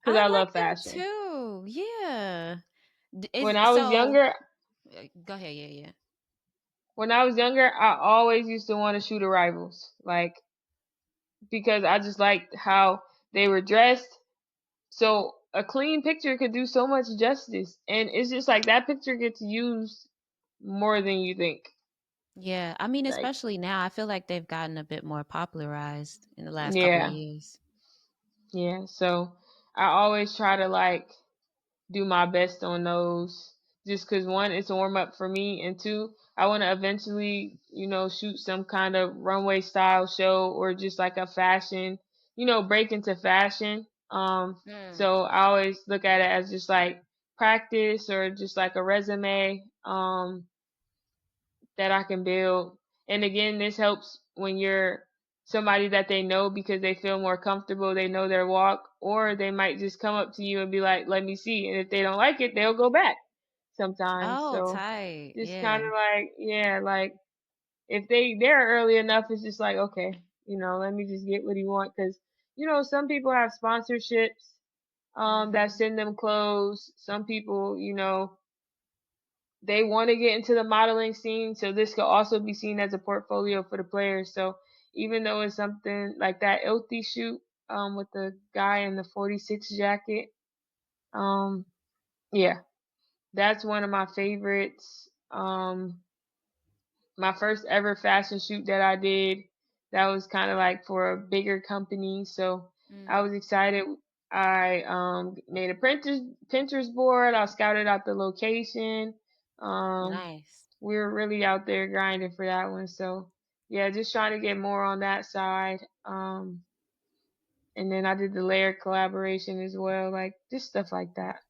Speaker 2: because
Speaker 1: I
Speaker 2: I love
Speaker 1: like them
Speaker 2: fashion.
Speaker 1: too. Yeah.
Speaker 2: When
Speaker 1: Is
Speaker 2: I was
Speaker 1: so
Speaker 2: younger,
Speaker 1: go ahead, yeah, yeah.
Speaker 2: I always used to want to shoot arrivals, like because I just liked how they were dressed. So a clean picture could do so much justice, and it's just like that picture gets used more than you think.
Speaker 1: Yeah. I mean,
Speaker 2: Like,
Speaker 1: especially now, I feel like they've gotten a bit more popularized in the last couple of
Speaker 2: yeah,
Speaker 1: years.
Speaker 2: yeah. So I always try to like do my best on those, just because one, it's a warm up for me, and two, I want to eventually, shoot some kind of runway style show or just like a fashion, break into fashion.
Speaker 1: Mm.
Speaker 2: So I always look at it as just like practice or just like a resume. That I can build. And again, this helps when you're somebody that they know because they feel more comfortable, they know their walk, or they might just come up to you and be like, let me see. And if they don't like it, they'll go back sometimes.
Speaker 1: Oh,
Speaker 2: So
Speaker 1: tight.
Speaker 2: just kind of
Speaker 1: Yeah.
Speaker 2: like, yeah, like if they're early enough, it's just like, okay, let me just get what he want. Cause, some people have sponsorships, that
Speaker 1: Mhm.
Speaker 2: send them clothes. Some people, they want to get into the modeling scene, so this could also be seen as a portfolio for the players. So even though it's something like that Ilthy shoot with the guy in the 46 jacket, um, yeah, that's one of my favorites. My first ever fashion shoot that I did, that was kind of like for a bigger company, so I
Speaker 1: Mm.
Speaker 2: was excited. I made a Pinterest board. I scouted out the location. Um,
Speaker 1: Nice.
Speaker 2: we were really out there grinding for that one. So yeah, just trying to get more on that side. And then I did the layer collaboration as well, like just stuff like that.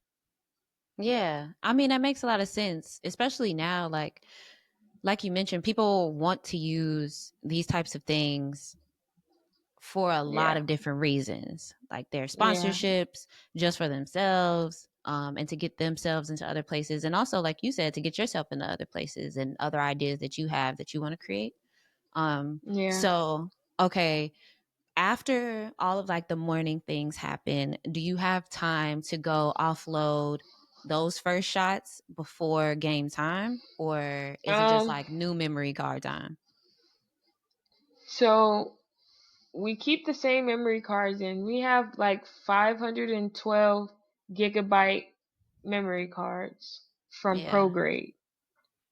Speaker 1: Yeah. I mean, that makes a lot of sense, especially now like you mentioned, people want to use these types of things for a lot
Speaker 2: Yeah,
Speaker 1: of different reasons, like their
Speaker 2: yeah,
Speaker 1: sponsorships, just for themselves, and to get themselves into other places, and also, like you said, to get yourself into other places and other ideas that you have that you want to create.
Speaker 2: yeah.
Speaker 1: So okay, after all of like the morning things happen, do you have time to go offload those first shots before game time, or is it just
Speaker 2: Um,
Speaker 1: like new memory card time?
Speaker 2: so we keep the same memory cards in. We have like 512 gigabyte memory cards from
Speaker 1: Yeah.
Speaker 2: ProGrade.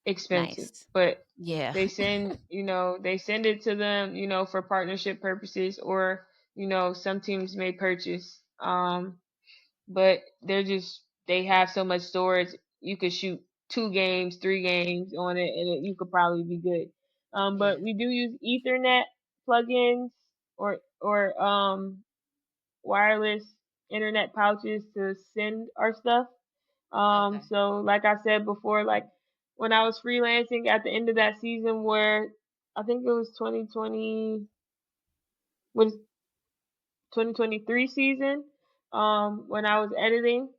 Speaker 2: Expensive,
Speaker 1: Nice.
Speaker 2: but
Speaker 1: Yeah.
Speaker 2: they send it to them, for partnership purposes, or some teams may purchase. But they have so much storage. You could shoot 2 games, 3 games on it, and you could probably be good. But
Speaker 1: Yeah.
Speaker 2: we do use Ethernet plugins or wireless internet pouches to send our stuff.
Speaker 1: Okay.
Speaker 2: So like I said before, like when I was freelancing at the end of that season where I think it was 2020, was 2023 season, when I was editing,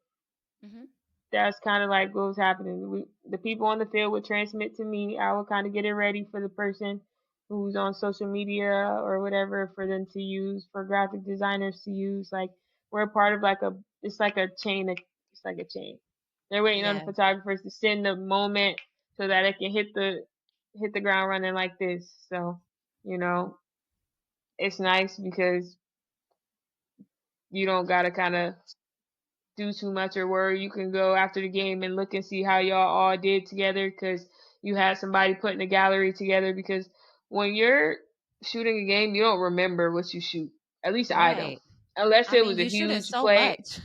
Speaker 1: Hmm.
Speaker 2: that's kind of like what was happening. The people on the field would transmit to me. I would kind of get it ready for the person who's on social media or whatever for them to use, for graphic designers to use. Like we're a part of it's like a chain. It's like a chain. They're waiting on the
Speaker 1: Yeah.
Speaker 2: photographers to send the moment so that it can hit the ground running like this. So, you know, it's nice because you don't gotta kind of do too much or worry. You can go after the game and look and see how y'all all did together because you had somebody putting the gallery together. Because when you're shooting a game, you don't remember what you shoot. At least I don't.
Speaker 1: Right.
Speaker 2: Unless
Speaker 1: I
Speaker 2: it
Speaker 1: mean,
Speaker 2: was a
Speaker 1: you shooting
Speaker 2: huge
Speaker 1: so
Speaker 2: play.
Speaker 1: much.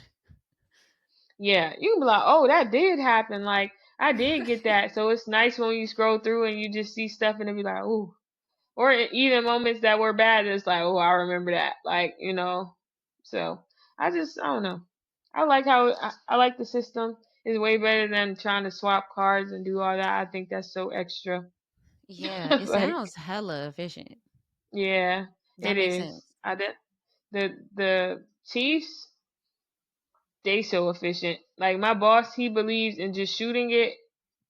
Speaker 2: Yeah, you can be like, oh, that did happen. Like, I did get that. So it's nice when you scroll through and you just see stuff and it be like, ooh. Or even moments that were bad, it's like, oh, I remember that. Like, So I don't know. I like how I like the system. It's way better than trying to swap cards and do all that. I think that's so extra.
Speaker 1: Yeah, it
Speaker 2: Like,
Speaker 1: sounds hella efficient.
Speaker 2: yeah,
Speaker 1: That
Speaker 2: it
Speaker 1: makes
Speaker 2: is.
Speaker 1: sense.
Speaker 2: The Chiefs, they so efficient. Like my boss, he believes in just shooting it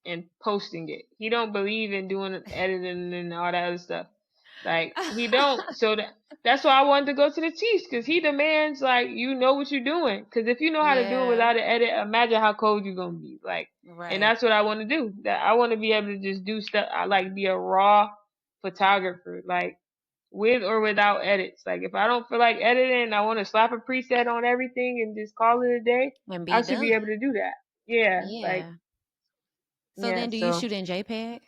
Speaker 2: and posting it. He don't believe in doing editing and all that other stuff. Like he don't. So that's why I wanted to go to the Chiefs because he demands like you know what you're doing. Because if you know how to do it
Speaker 1: Yeah,
Speaker 2: without an edit, imagine how cold you're gonna be. Like, and
Speaker 1: right.
Speaker 2: that's what I want to do. That I want to be able to just do stuff. I like be a raw photographer, like with or without edits. Like if I don't feel like editing, I want to slap a preset on everything and just call it a day.
Speaker 1: And
Speaker 2: I
Speaker 1: be
Speaker 2: should be
Speaker 1: done.
Speaker 2: able to do that. Yeah, like
Speaker 1: Yeah. So
Speaker 2: yeah.
Speaker 1: then do you
Speaker 2: So
Speaker 1: shoot in JPEG?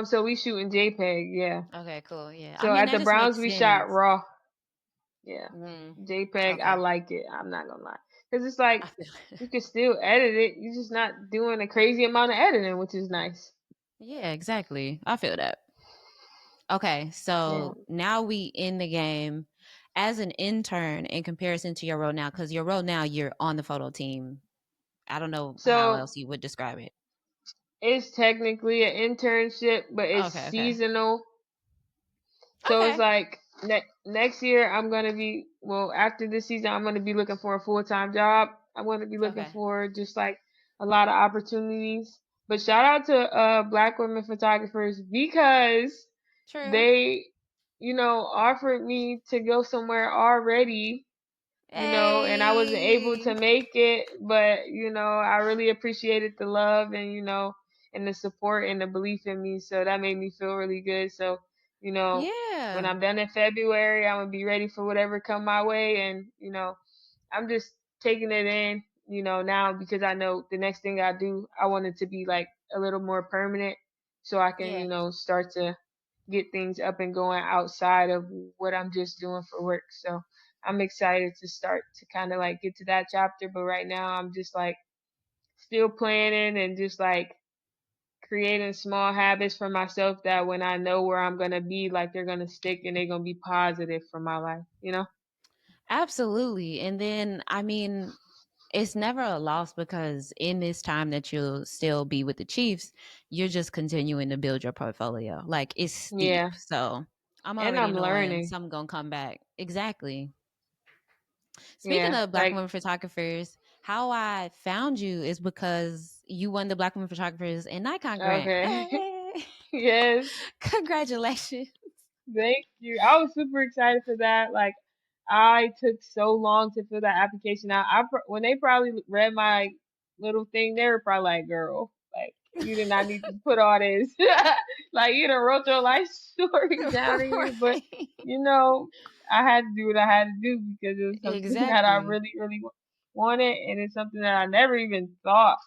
Speaker 2: so we shoot in JPEG. Yeah.
Speaker 1: Okay, cool. Yeah. I
Speaker 2: So
Speaker 1: mean,
Speaker 2: at
Speaker 1: that
Speaker 2: the
Speaker 1: just
Speaker 2: Browns
Speaker 1: makes
Speaker 2: we shot
Speaker 1: sense.
Speaker 2: raw. Yeah.
Speaker 1: Mm,
Speaker 2: JPEG, I
Speaker 1: okay.
Speaker 2: like it. I'm not gonna lie, because it's like
Speaker 1: I feel
Speaker 2: you can still edit it. You're just not doing a crazy amount of editing, which is nice.
Speaker 1: Yeah, exactly. I feel that. Okay,
Speaker 2: Yeah.
Speaker 1: so now we in the game as an intern in comparison to your role now, because your role now you're on the photo team. I don't know how
Speaker 2: So
Speaker 1: else you would describe it.
Speaker 2: it's technically an internship, but it's
Speaker 1: Okay, okay.
Speaker 2: seasonal. So it's
Speaker 1: Okay.
Speaker 2: like next year I'm gonna be well after this season I'm gonna be looking for a full time job. I'm gonna be looking
Speaker 1: Okay.
Speaker 2: for just like a lot of opportunities. But shout out to black women photographers because
Speaker 1: True.
Speaker 2: they, offered me to go somewhere already, and I wasn't able
Speaker 1: Hey.
Speaker 2: to make it, but I really appreciated the love and and the support and the belief in me, so that made me feel really good. So, you know, when
Speaker 1: Yeah.
Speaker 2: I'm done in February, I'm gonna be ready for whatever come my way, and I'm just taking it in, now because I know the next thing I do, I want it to be like a little more permanent so I can,
Speaker 1: Yeah.
Speaker 2: start to get things up and going outside of what I'm just doing for work. So I'm excited to start to kind of like get to that chapter. But right now I'm just like still planning and just like creating small habits for myself that when I know where I'm going to be, like they're going to stick and they're going to be positive for my life.
Speaker 1: Absolutely. And then I mean, it's never a loss because in this time that you'll still be with the Chiefs, you're just continuing to build your portfolio. Like it's steep.
Speaker 2: Yeah.
Speaker 1: So I'm
Speaker 2: And
Speaker 1: already
Speaker 2: I'm
Speaker 1: knowing
Speaker 2: learning.
Speaker 1: something gonna come back. Exactly. Speaking
Speaker 2: Yeah.
Speaker 1: of black
Speaker 2: Like,
Speaker 1: women photographers, how I found you is because you won the Black Women Photographers and Nikon grant.
Speaker 2: okay.
Speaker 1: Hey,
Speaker 2: Yes.
Speaker 1: congratulations.
Speaker 2: Thank you. I was super excited for that. Like, I took so long to fill that application out. When they probably read my little thing, they were probably like, "Girl, like, you did not need to put all this. Like, you done wrote your life story down in here." But
Speaker 1: Right.
Speaker 2: you know, I had to do what I had to do because it was something that I
Speaker 1: Exactly.
Speaker 2: really, really wanted, and it's something that I never even thought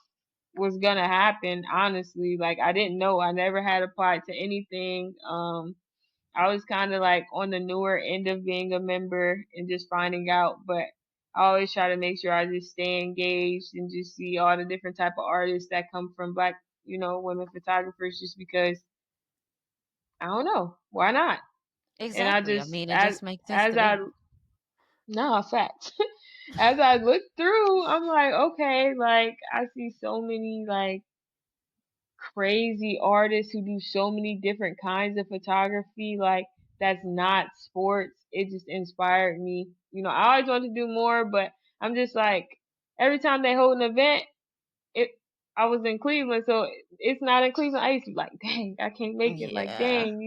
Speaker 2: was gonna happen. Honestly, like I didn't know. I never had applied to anything. I was kind of like on the newer end of being a member and just finding out, but I always try to make sure I just stay engaged and just see all the different type of artists that come from black, women photographers just because I don't know, why not? And I
Speaker 1: Exactly. I
Speaker 2: just
Speaker 1: mean, it just makes sense
Speaker 2: as
Speaker 1: to
Speaker 2: I
Speaker 1: me.
Speaker 2: no fact. As I look through, I'm like, okay, like I see so many like crazy artists who do so many different kinds of photography, like that's not sports. It just inspired me. I always wanted to do more, but I'm just like every time they hold an event, it I was in Cleveland, so it's not in Cleveland. I used to be like, dang, I can't make it. Like,
Speaker 1: Yeah.
Speaker 2: dang.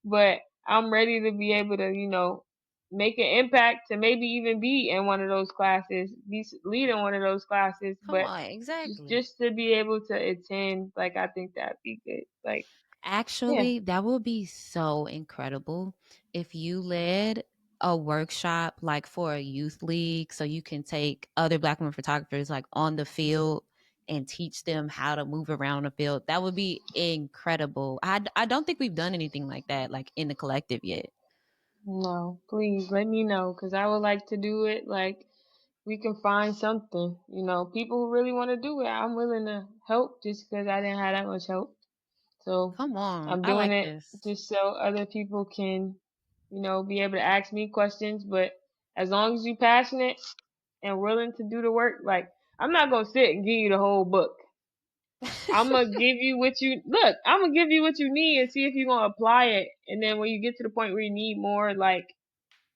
Speaker 2: But I'm ready to be able to, make an impact to maybe even be in one of those classes, be leading one of those classes.
Speaker 1: Come
Speaker 2: But
Speaker 1: on.
Speaker 2: just
Speaker 1: Exactly.
Speaker 2: just to be able to attend, like I think that'd be good. Like, yeah,
Speaker 1: Actually, that would be so incredible if you led a workshop like for a youth league so you can take other black women photographers like on the field and teach them how to move around the field. That would be incredible. I don't think we've done anything like that like in the collective yet.
Speaker 2: no, please let me know because I would like to do it. Like, we can find something. People who really want to do it, I'm willing to help just because I didn't have that much help. So
Speaker 1: Come on.
Speaker 2: I'm
Speaker 1: I
Speaker 2: doing
Speaker 1: like
Speaker 2: it
Speaker 1: this.
Speaker 2: just so other people can, be able to ask me questions. But as long as you're passionate and willing to do the work, like I'm not gonna sit and give you the whole book. I'm gonna give you what you look. I'm gonna give you what you need and see if you're gonna apply it. And then when you get to the point where you need more, like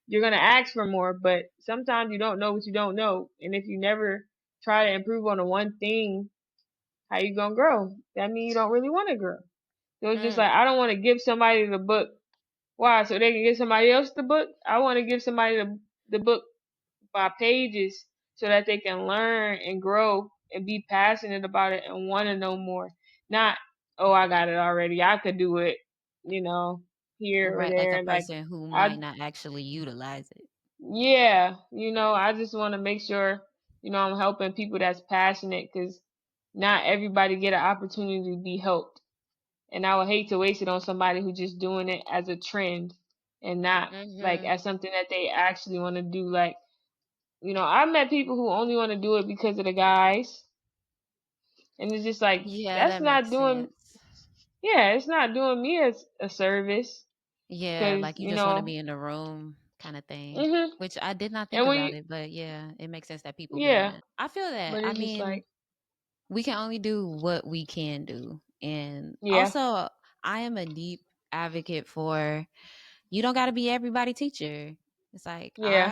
Speaker 2: you're gonna ask for more. But sometimes you don't know what you don't know, and if you never try to improve on the one thing, how you gonna grow? That means you don't really want to grow. So it's just
Speaker 1: Mm,
Speaker 2: like I don't want to give somebody the book. Why? So they can give somebody else the book? I want to give somebody the book by pages so that they can learn and grow and be passionate about it and want to know more. Not, oh, I got it already. I could do it, you know, here or
Speaker 1: right, like a
Speaker 2: there. Like,
Speaker 1: person who might
Speaker 2: I,
Speaker 1: not actually utilize it.
Speaker 2: yeah, I just want to make sure, I'm helping people that's passionate because not everybody get an opportunity to be helped. And I would hate to waste it on somebody who's just doing it as a trend and not like
Speaker 1: Mhm.
Speaker 2: as something that they actually want to do. Like, I've met people who only want to do it because of the guys, and it's just like
Speaker 1: Yeah,
Speaker 2: that's
Speaker 1: that
Speaker 2: not
Speaker 1: makes
Speaker 2: doing.
Speaker 1: sense.
Speaker 2: Yeah, it's not doing me as a service,
Speaker 1: Yeah,
Speaker 2: because
Speaker 1: like you just want to be in the room kind of thing,
Speaker 2: mhm.
Speaker 1: which I did not think
Speaker 2: And when
Speaker 1: about it, but yeah, it makes sense that people be
Speaker 2: yeah,
Speaker 1: wanting. I feel that.
Speaker 2: but
Speaker 1: I
Speaker 2: it's just
Speaker 1: mean,
Speaker 2: like
Speaker 1: we can only do what we can do. And
Speaker 2: yeah,
Speaker 1: also, I am a deep advocate for you don't got to be everybody teacher. It's like
Speaker 2: yeah,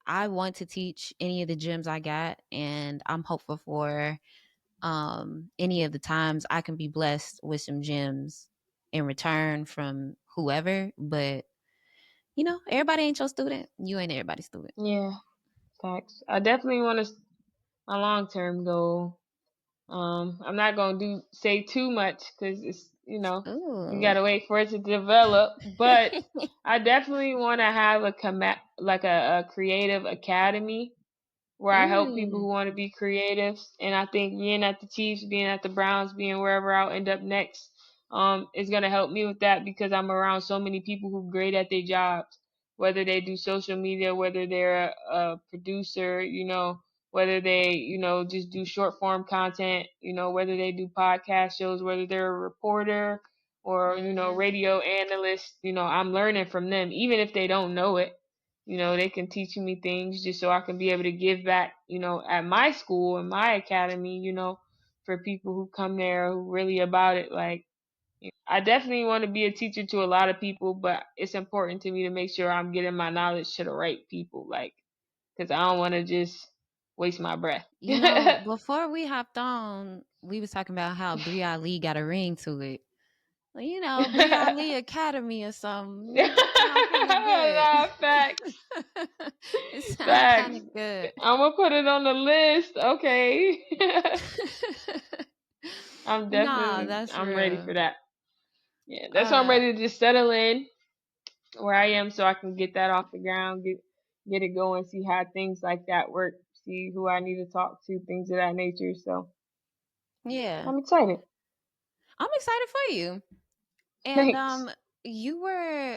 Speaker 1: I want to teach any of the gems I got, and I'm hopeful for any of the times I can be blessed with some gems in return from whoever. But everybody ain't your student. You ain't everybody's student.
Speaker 2: yeah. Facts. I definitely want to my long term goal. I'm not gonna do say too much because it's you
Speaker 1: Ooh.
Speaker 2: gotta wait for it to develop. But I definitely want to have like a creative academy where I help people
Speaker 1: Mm.
Speaker 2: who want to be creatives. And I think being at the Chiefs, being at the Browns, being wherever I'll end up next, is gonna help me with that because I'm around so many people who are great at their jobs, whether they do social media, whether they're a producer, whether they, just do short form content, whether they do podcast shows, whether they're a reporter or,
Speaker 1: Mhm.
Speaker 2: radio analyst, I'm learning from them, even if they don't know it. They can teach me things just so I can be able to give back, at my school and my academy, for people who come there who really about it. Like, I definitely want to be a teacher to a lot of people, but it's important to me to make sure I'm getting my knowledge to the right people, like, because I don't want to just waste my breath.
Speaker 1: Before we hopped on, we was talking about how Bri Ali got a ring to it. Well, Bri Ali Academy or something. It sound kind of good.
Speaker 2: Nah, facts,
Speaker 1: It sound kind
Speaker 2: facts.
Speaker 1: of good.
Speaker 2: I'm gonna put it on the list. Okay.
Speaker 1: Nah, that's
Speaker 2: I'm ready
Speaker 1: real.
Speaker 2: for that. Yeah, that's why I'm
Speaker 1: Uh,
Speaker 2: ready to just settle in where I am so I can get that off the ground, get it going, see how things like that work, see who I need to talk to, things of that nature. So
Speaker 1: yeah,
Speaker 2: I'm excited.
Speaker 1: I'm excited for you. And
Speaker 2: Thanks.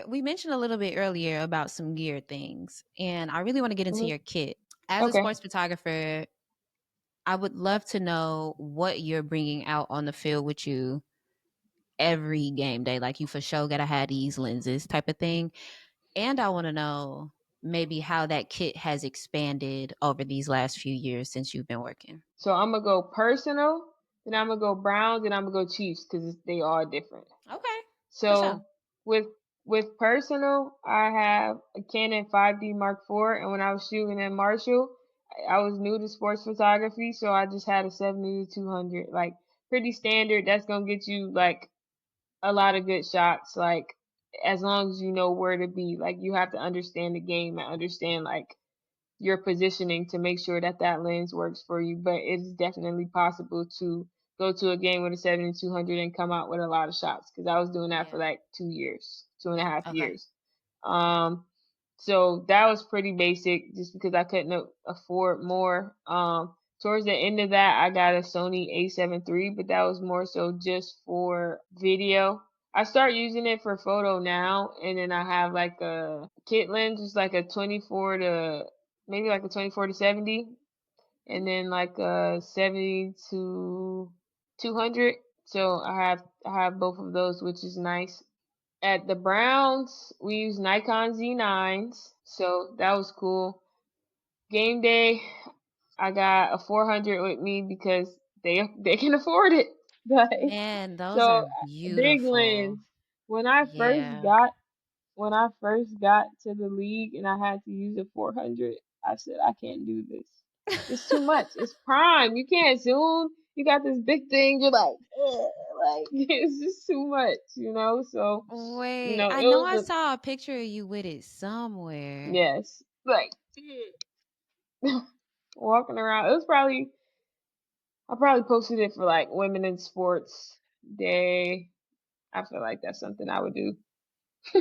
Speaker 1: we mentioned a little bit earlier about some gear things, and I really want to get into
Speaker 2: Hmm.
Speaker 1: your kit. As a
Speaker 2: Okay.
Speaker 1: sports photographer, I would love to know what you're bringing out on the field with you every game day. Like you for sure gotta have these lenses type of thing. And I want to know maybe how that kit has expanded over these last few years since you've been working.
Speaker 2: So I'm gonna go personal, then I'm gonna go Browns, then I'm gonna go Chiefs because they are different.
Speaker 1: Okay, for sure.
Speaker 2: So with with personal, I have a Canon 5D Mark IV, and when I was shooting in Marshall, I was new to sports photography, so I just had a 70 to 200, like pretty standard. That's gonna get you like a lot of good shots, like as long as you know where to be. Like you have to understand the game and understand like your positioning to make sure that that lens works for you. But it's definitely possible to go to a game with a 7200 and come out with a lot of shots because I was doing that for
Speaker 1: Yeah.
Speaker 2: like 2 years, 2.5
Speaker 1: Okay.
Speaker 2: years. Um, so that was pretty basic just because I couldn't afford more. Towards the end of that, I got a Sony A7 III, but that was more so just for video. I start using it for photo now, and then I have like a kit lens, just like a 24 to maybe like a 24 to 70, and then like a 70 to 200. So I have both of those, which is nice. At the Browns, we use Nikon Z9s, so that was cool. game day, I got a 400 with me because they can afford it. Like,
Speaker 1: Man, those
Speaker 2: so
Speaker 1: are
Speaker 2: big
Speaker 1: beautiful.
Speaker 2: lens. When I first
Speaker 1: Yeah.
Speaker 2: got when I first got to the league and I had to use a 400, I said I can't do this. It's too much. It's prime. You can't zoom. You got this big thing. You're like, ugh, like it's just too much, you know. So,
Speaker 1: Wait, I
Speaker 2: it
Speaker 1: know
Speaker 2: was
Speaker 1: I
Speaker 2: a
Speaker 1: saw a picture of you with it somewhere.
Speaker 2: yes, like walking around. It was probably I probably posted it for like Women in Sports Day. I feel like that's something I would do.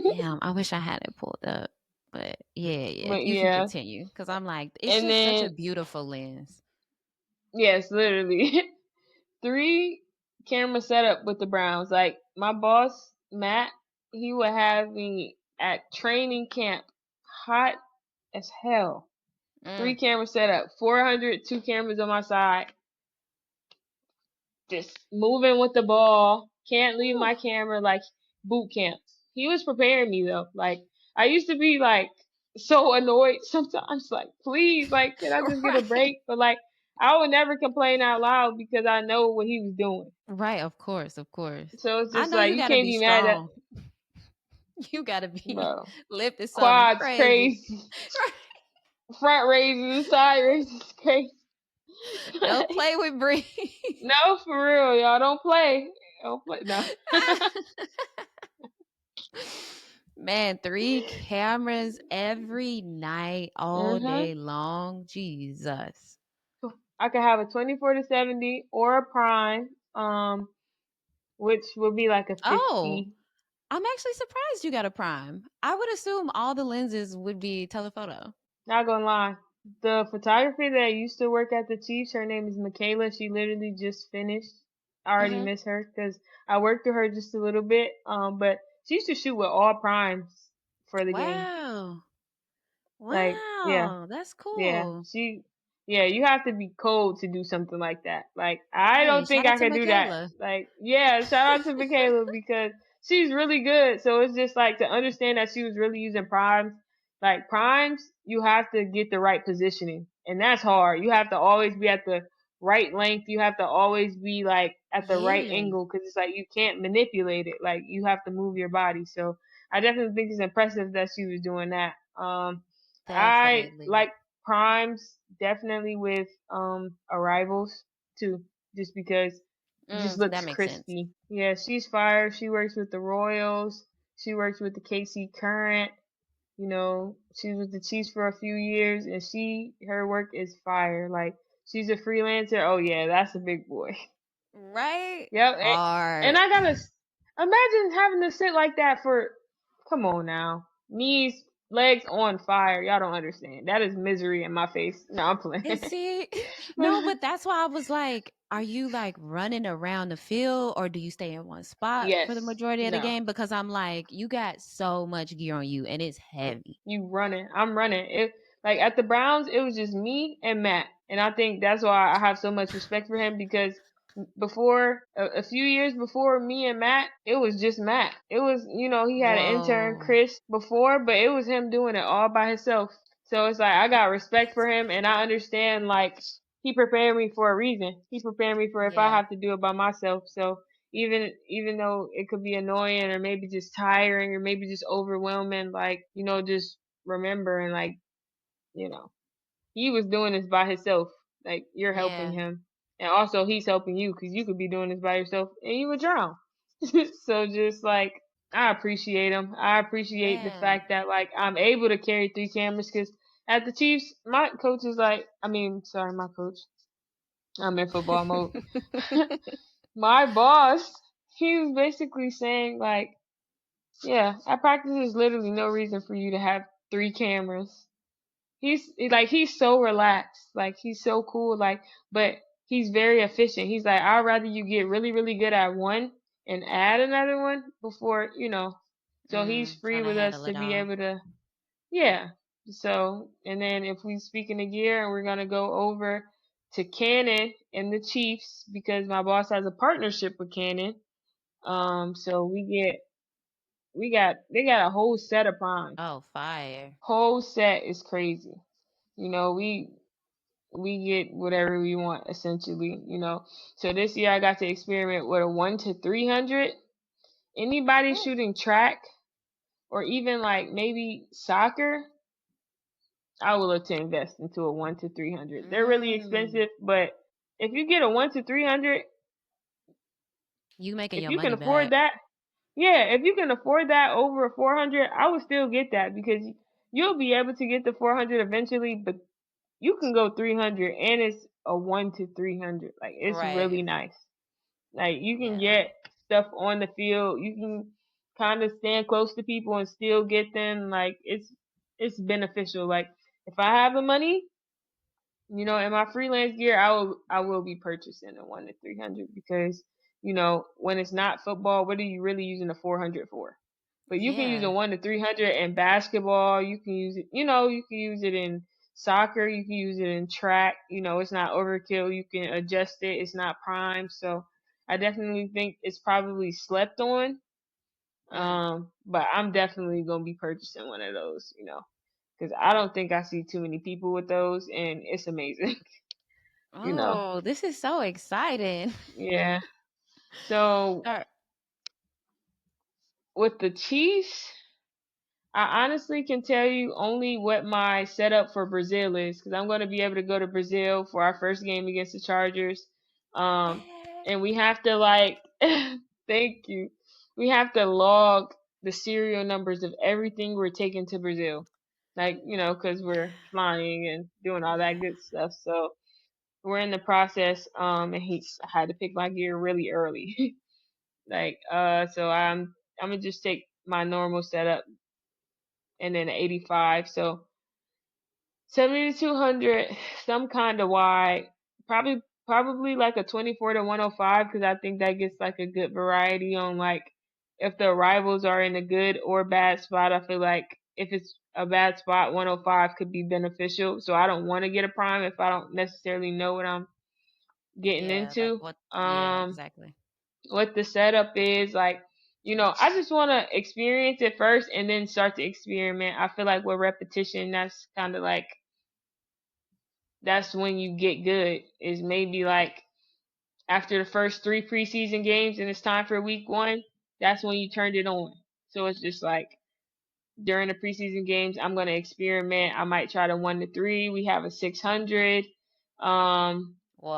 Speaker 1: Damn, I wish I had it pulled up. But yeah, yeah,
Speaker 2: But
Speaker 1: you can
Speaker 2: yeah,
Speaker 1: continue because I'm like, it's
Speaker 2: and
Speaker 1: just such a
Speaker 2: then
Speaker 1: beautiful lens.
Speaker 2: yes, literally 3 camera setup with the Browns. Like my boss Matt, he would have me at training camp, hot as hell.
Speaker 1: Mm,
Speaker 2: 3 camera setup, 400, 2 cameras on my side, just moving with the ball. Can't leave
Speaker 1: whew.
Speaker 2: my camera like boot camp. He was preparing me though. Like I used to be like so annoyed sometimes. Like please, like can I just get a
Speaker 1: Right.
Speaker 2: break? But like I would never complain out loud because I know what he was doing.
Speaker 1: Right, of course, of course.
Speaker 2: So it's
Speaker 1: I
Speaker 2: just
Speaker 1: know
Speaker 2: like
Speaker 1: you
Speaker 2: you
Speaker 1: gotta
Speaker 2: can't
Speaker 1: be
Speaker 2: be mad at
Speaker 1: strong. You gotta be
Speaker 2: bro.
Speaker 1: lifting something
Speaker 2: Quads
Speaker 1: crazy.
Speaker 2: crazy. Front raises, side raises crazy.
Speaker 1: Don't play with Bree.
Speaker 2: No, for real, y'all don't play. Don't play. No.
Speaker 1: Man, 3 cameras every night, all
Speaker 2: Mhm.
Speaker 1: day long. Jesus.
Speaker 2: I could have a 24 to 70 or a prime, which would be like a
Speaker 1: Oh,
Speaker 2: 50.
Speaker 1: I'm actually surprised you got a prime. I would assume all the lenses would be telephoto.
Speaker 2: Not gonna lie. The photographer that used to work at the Chiefs, her name is Michaela. She literally just finished. I already
Speaker 1: Hmm.
Speaker 2: miss her because I worked with her just a little bit. But she used to shoot with all primes for the game.
Speaker 1: Wow.
Speaker 2: Like, yeah.
Speaker 1: Wow. That's
Speaker 2: Yeah,
Speaker 1: cool.
Speaker 2: yeah, you have to be cold to do something like that. Like, I
Speaker 1: Hey,
Speaker 2: don't
Speaker 1: shout
Speaker 2: think
Speaker 1: out
Speaker 2: I
Speaker 1: to
Speaker 2: could do that.
Speaker 1: Michaela.
Speaker 2: Like, yeah, shout out to Michaela because she's really good. So it's just like to understand that she was really using primes. Like, primes, you have to get the right positioning. And that's hard. You have to always be at the right length. You have to always be like at the right
Speaker 1: Yeah,
Speaker 2: angle because it's like you can't manipulate it. Like, you have to move your body. So I definitely think it's impressive that she was doing that. I
Speaker 1: definitely.
Speaker 2: like primes definitely with arrivals too, just because it just
Speaker 1: That
Speaker 2: looks
Speaker 1: makes sense.
Speaker 2: crispy. Yeah, she's fire. She works with the Royals. She works with the KC Current. You know, she was with the Chiefs for a few years, and her work is fire. Like she's a freelancer. Oh yeah, that's a big boy.
Speaker 1: Right?
Speaker 2: Yep. And
Speaker 1: Hard.
Speaker 2: I gotta imagine having to sit like that for. Come on now, knees, legs on fire. Y'all don't understand. That is misery in my face. No, I'm playing.
Speaker 1: And see, no, but that's why I was like, are you like running around the field or do you stay in one spot for the
Speaker 2: Yes.
Speaker 1: majority of the
Speaker 2: No.
Speaker 1: game? Because I'm like, you got so much gear on you and it's heavy.
Speaker 2: You running. I'm running. It like at the Browns, it was just me and Matt, and I think that's why I have so much respect for him because before a few years before me and Matt, it was just Matt. It was he had an intern
Speaker 1: Whoa.
Speaker 2: Chris before, but it was him doing it all by himself. So it's like I got respect for him, and I understand like he prepared me for a reason. He prepared me for if I
Speaker 1: Yeah.
Speaker 2: have to do it by myself. So even though it could be annoying or maybe just tiring or maybe just overwhelming, like just remember and like you know he was doing this by himself. Like you're helping
Speaker 1: Yeah.
Speaker 2: him, and also he's helping you because you could be doing this by yourself and you would drown. So just like I appreciate him. I appreciate the
Speaker 1: Yeah.
Speaker 2: fact that like I'm able to carry 3 cameras because at the Chiefs, my coach is like, I mean, sorry, my coach. I'm in football mode. My boss, he was basically saying like, yeah, at practice there's literally no reason for you to have 3 cameras. He's so relaxed, like he's so cool, like but he's very efficient. He's like, I'd rather you get really, really good at one and add another one before. So he's free
Speaker 1: Trying to
Speaker 2: with us
Speaker 1: handle
Speaker 2: to
Speaker 1: it
Speaker 2: be
Speaker 1: all.
Speaker 2: able to, yeah. So and then if we speaking of gear and we're gonna go over to Canon and the Chiefs because my boss has a partnership with Canon. So they got a whole set of primes.
Speaker 1: Oh, fire.
Speaker 2: Whole set is crazy. You know, we get whatever we want essentially, you know. So this year I got to experiment with a 1 to 300. Anybody
Speaker 1: Ooh.
Speaker 2: shooting track or even like maybe soccer, I will look to invest into a 1 to 300. They're really
Speaker 1: Mm.
Speaker 2: expensive, but if you get a 1 to 300,
Speaker 1: You making
Speaker 2: if
Speaker 1: your
Speaker 2: you can
Speaker 1: money
Speaker 2: afford
Speaker 1: back.
Speaker 2: that, yeah, if you can afford that over a 400, I would still get that because you'll be able to get the 400 eventually, but you can go 300 and it's a 1 to 300. Like it's
Speaker 1: Right.
Speaker 2: really nice. Like you can
Speaker 1: Yeah.
Speaker 2: get stuff on the field. You can kind of stand close to people and still get them. Like it's beneficial. Like if I have the money, you know, in my freelance gear, I will be purchasing a 1 to 300 because you know when it's not football, what are you really using a 400 for? But you can use a
Speaker 1: Yeah.
Speaker 2: 1 to 300 in basketball. You can use it. You know, you can use it in soccer. You can use it in track. You know, it's not overkill. You can adjust it. It's not prime. So I definitely think it's probably slept on.
Speaker 1: Mm.
Speaker 2: But I'm definitely gonna be purchasing one of those. You know, because I don't think I see too many people with those, and it's amazing. You know.
Speaker 1: Oh, this is so exciting.
Speaker 2: Yeah. So
Speaker 1: Start.
Speaker 2: with the Chiefs, I honestly can tell you only what my setup for Brazil is because I'm going to be able to go to Brazil for our first game against the Chargers. Um,
Speaker 1: Eh.
Speaker 2: and we have to like, thank you. We have to log the serial numbers of everything we're taking to Brazil. Like, you know, because we're flying and doing all that
Speaker 1: Yeah.
Speaker 2: good stuff. So we're in the process. And I had to pick my gear really early. Like, so I'm gonna just take my normal setup and then 85. So 70 to 200, some kind of wide, probably like a 24 to 105 because I think that gets like a good variety on like if the rivals are in a good or bad spot. I feel like if it's a bad spot, 105 could be beneficial. So I don't want to get a prime if I don't necessarily know what I'm getting
Speaker 1: Yeah, like
Speaker 2: into.
Speaker 1: what? Yeah,
Speaker 2: Um,
Speaker 1: exactly.
Speaker 2: what the setup is like, you know, I just want to experience it first and then start to experiment. I feel like with repetition, that's kind of like that's when you get good, is maybe like after the first 3 preseason games and it's time for week 1. That's when you turned it on. So it's just like during the preseason games, I'm going to experiment. I might try the 1 to 3. We have a 600. um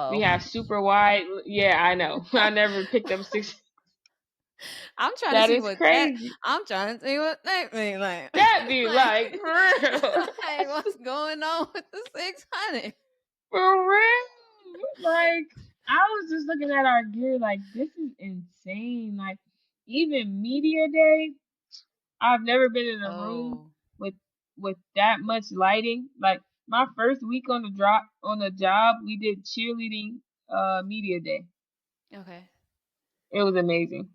Speaker 2: we
Speaker 1: Whoa.
Speaker 2: have super wide. Yeah, I know. I never picked up 6.
Speaker 1: I'm trying to
Speaker 2: That
Speaker 1: see
Speaker 2: is
Speaker 1: what that.
Speaker 2: crazy.
Speaker 1: I'm trying to see what that mean. Like,
Speaker 2: That be
Speaker 1: like,
Speaker 2: like for real.
Speaker 1: like, what's going on with the 600?
Speaker 2: For real. Like I was just looking at our gear like this is insane. Like even media day, I've never been in a room
Speaker 1: Oh,
Speaker 2: with that much lighting. Like my first week on the job, we did cheerleading media day.
Speaker 1: okay.
Speaker 2: It was amazing.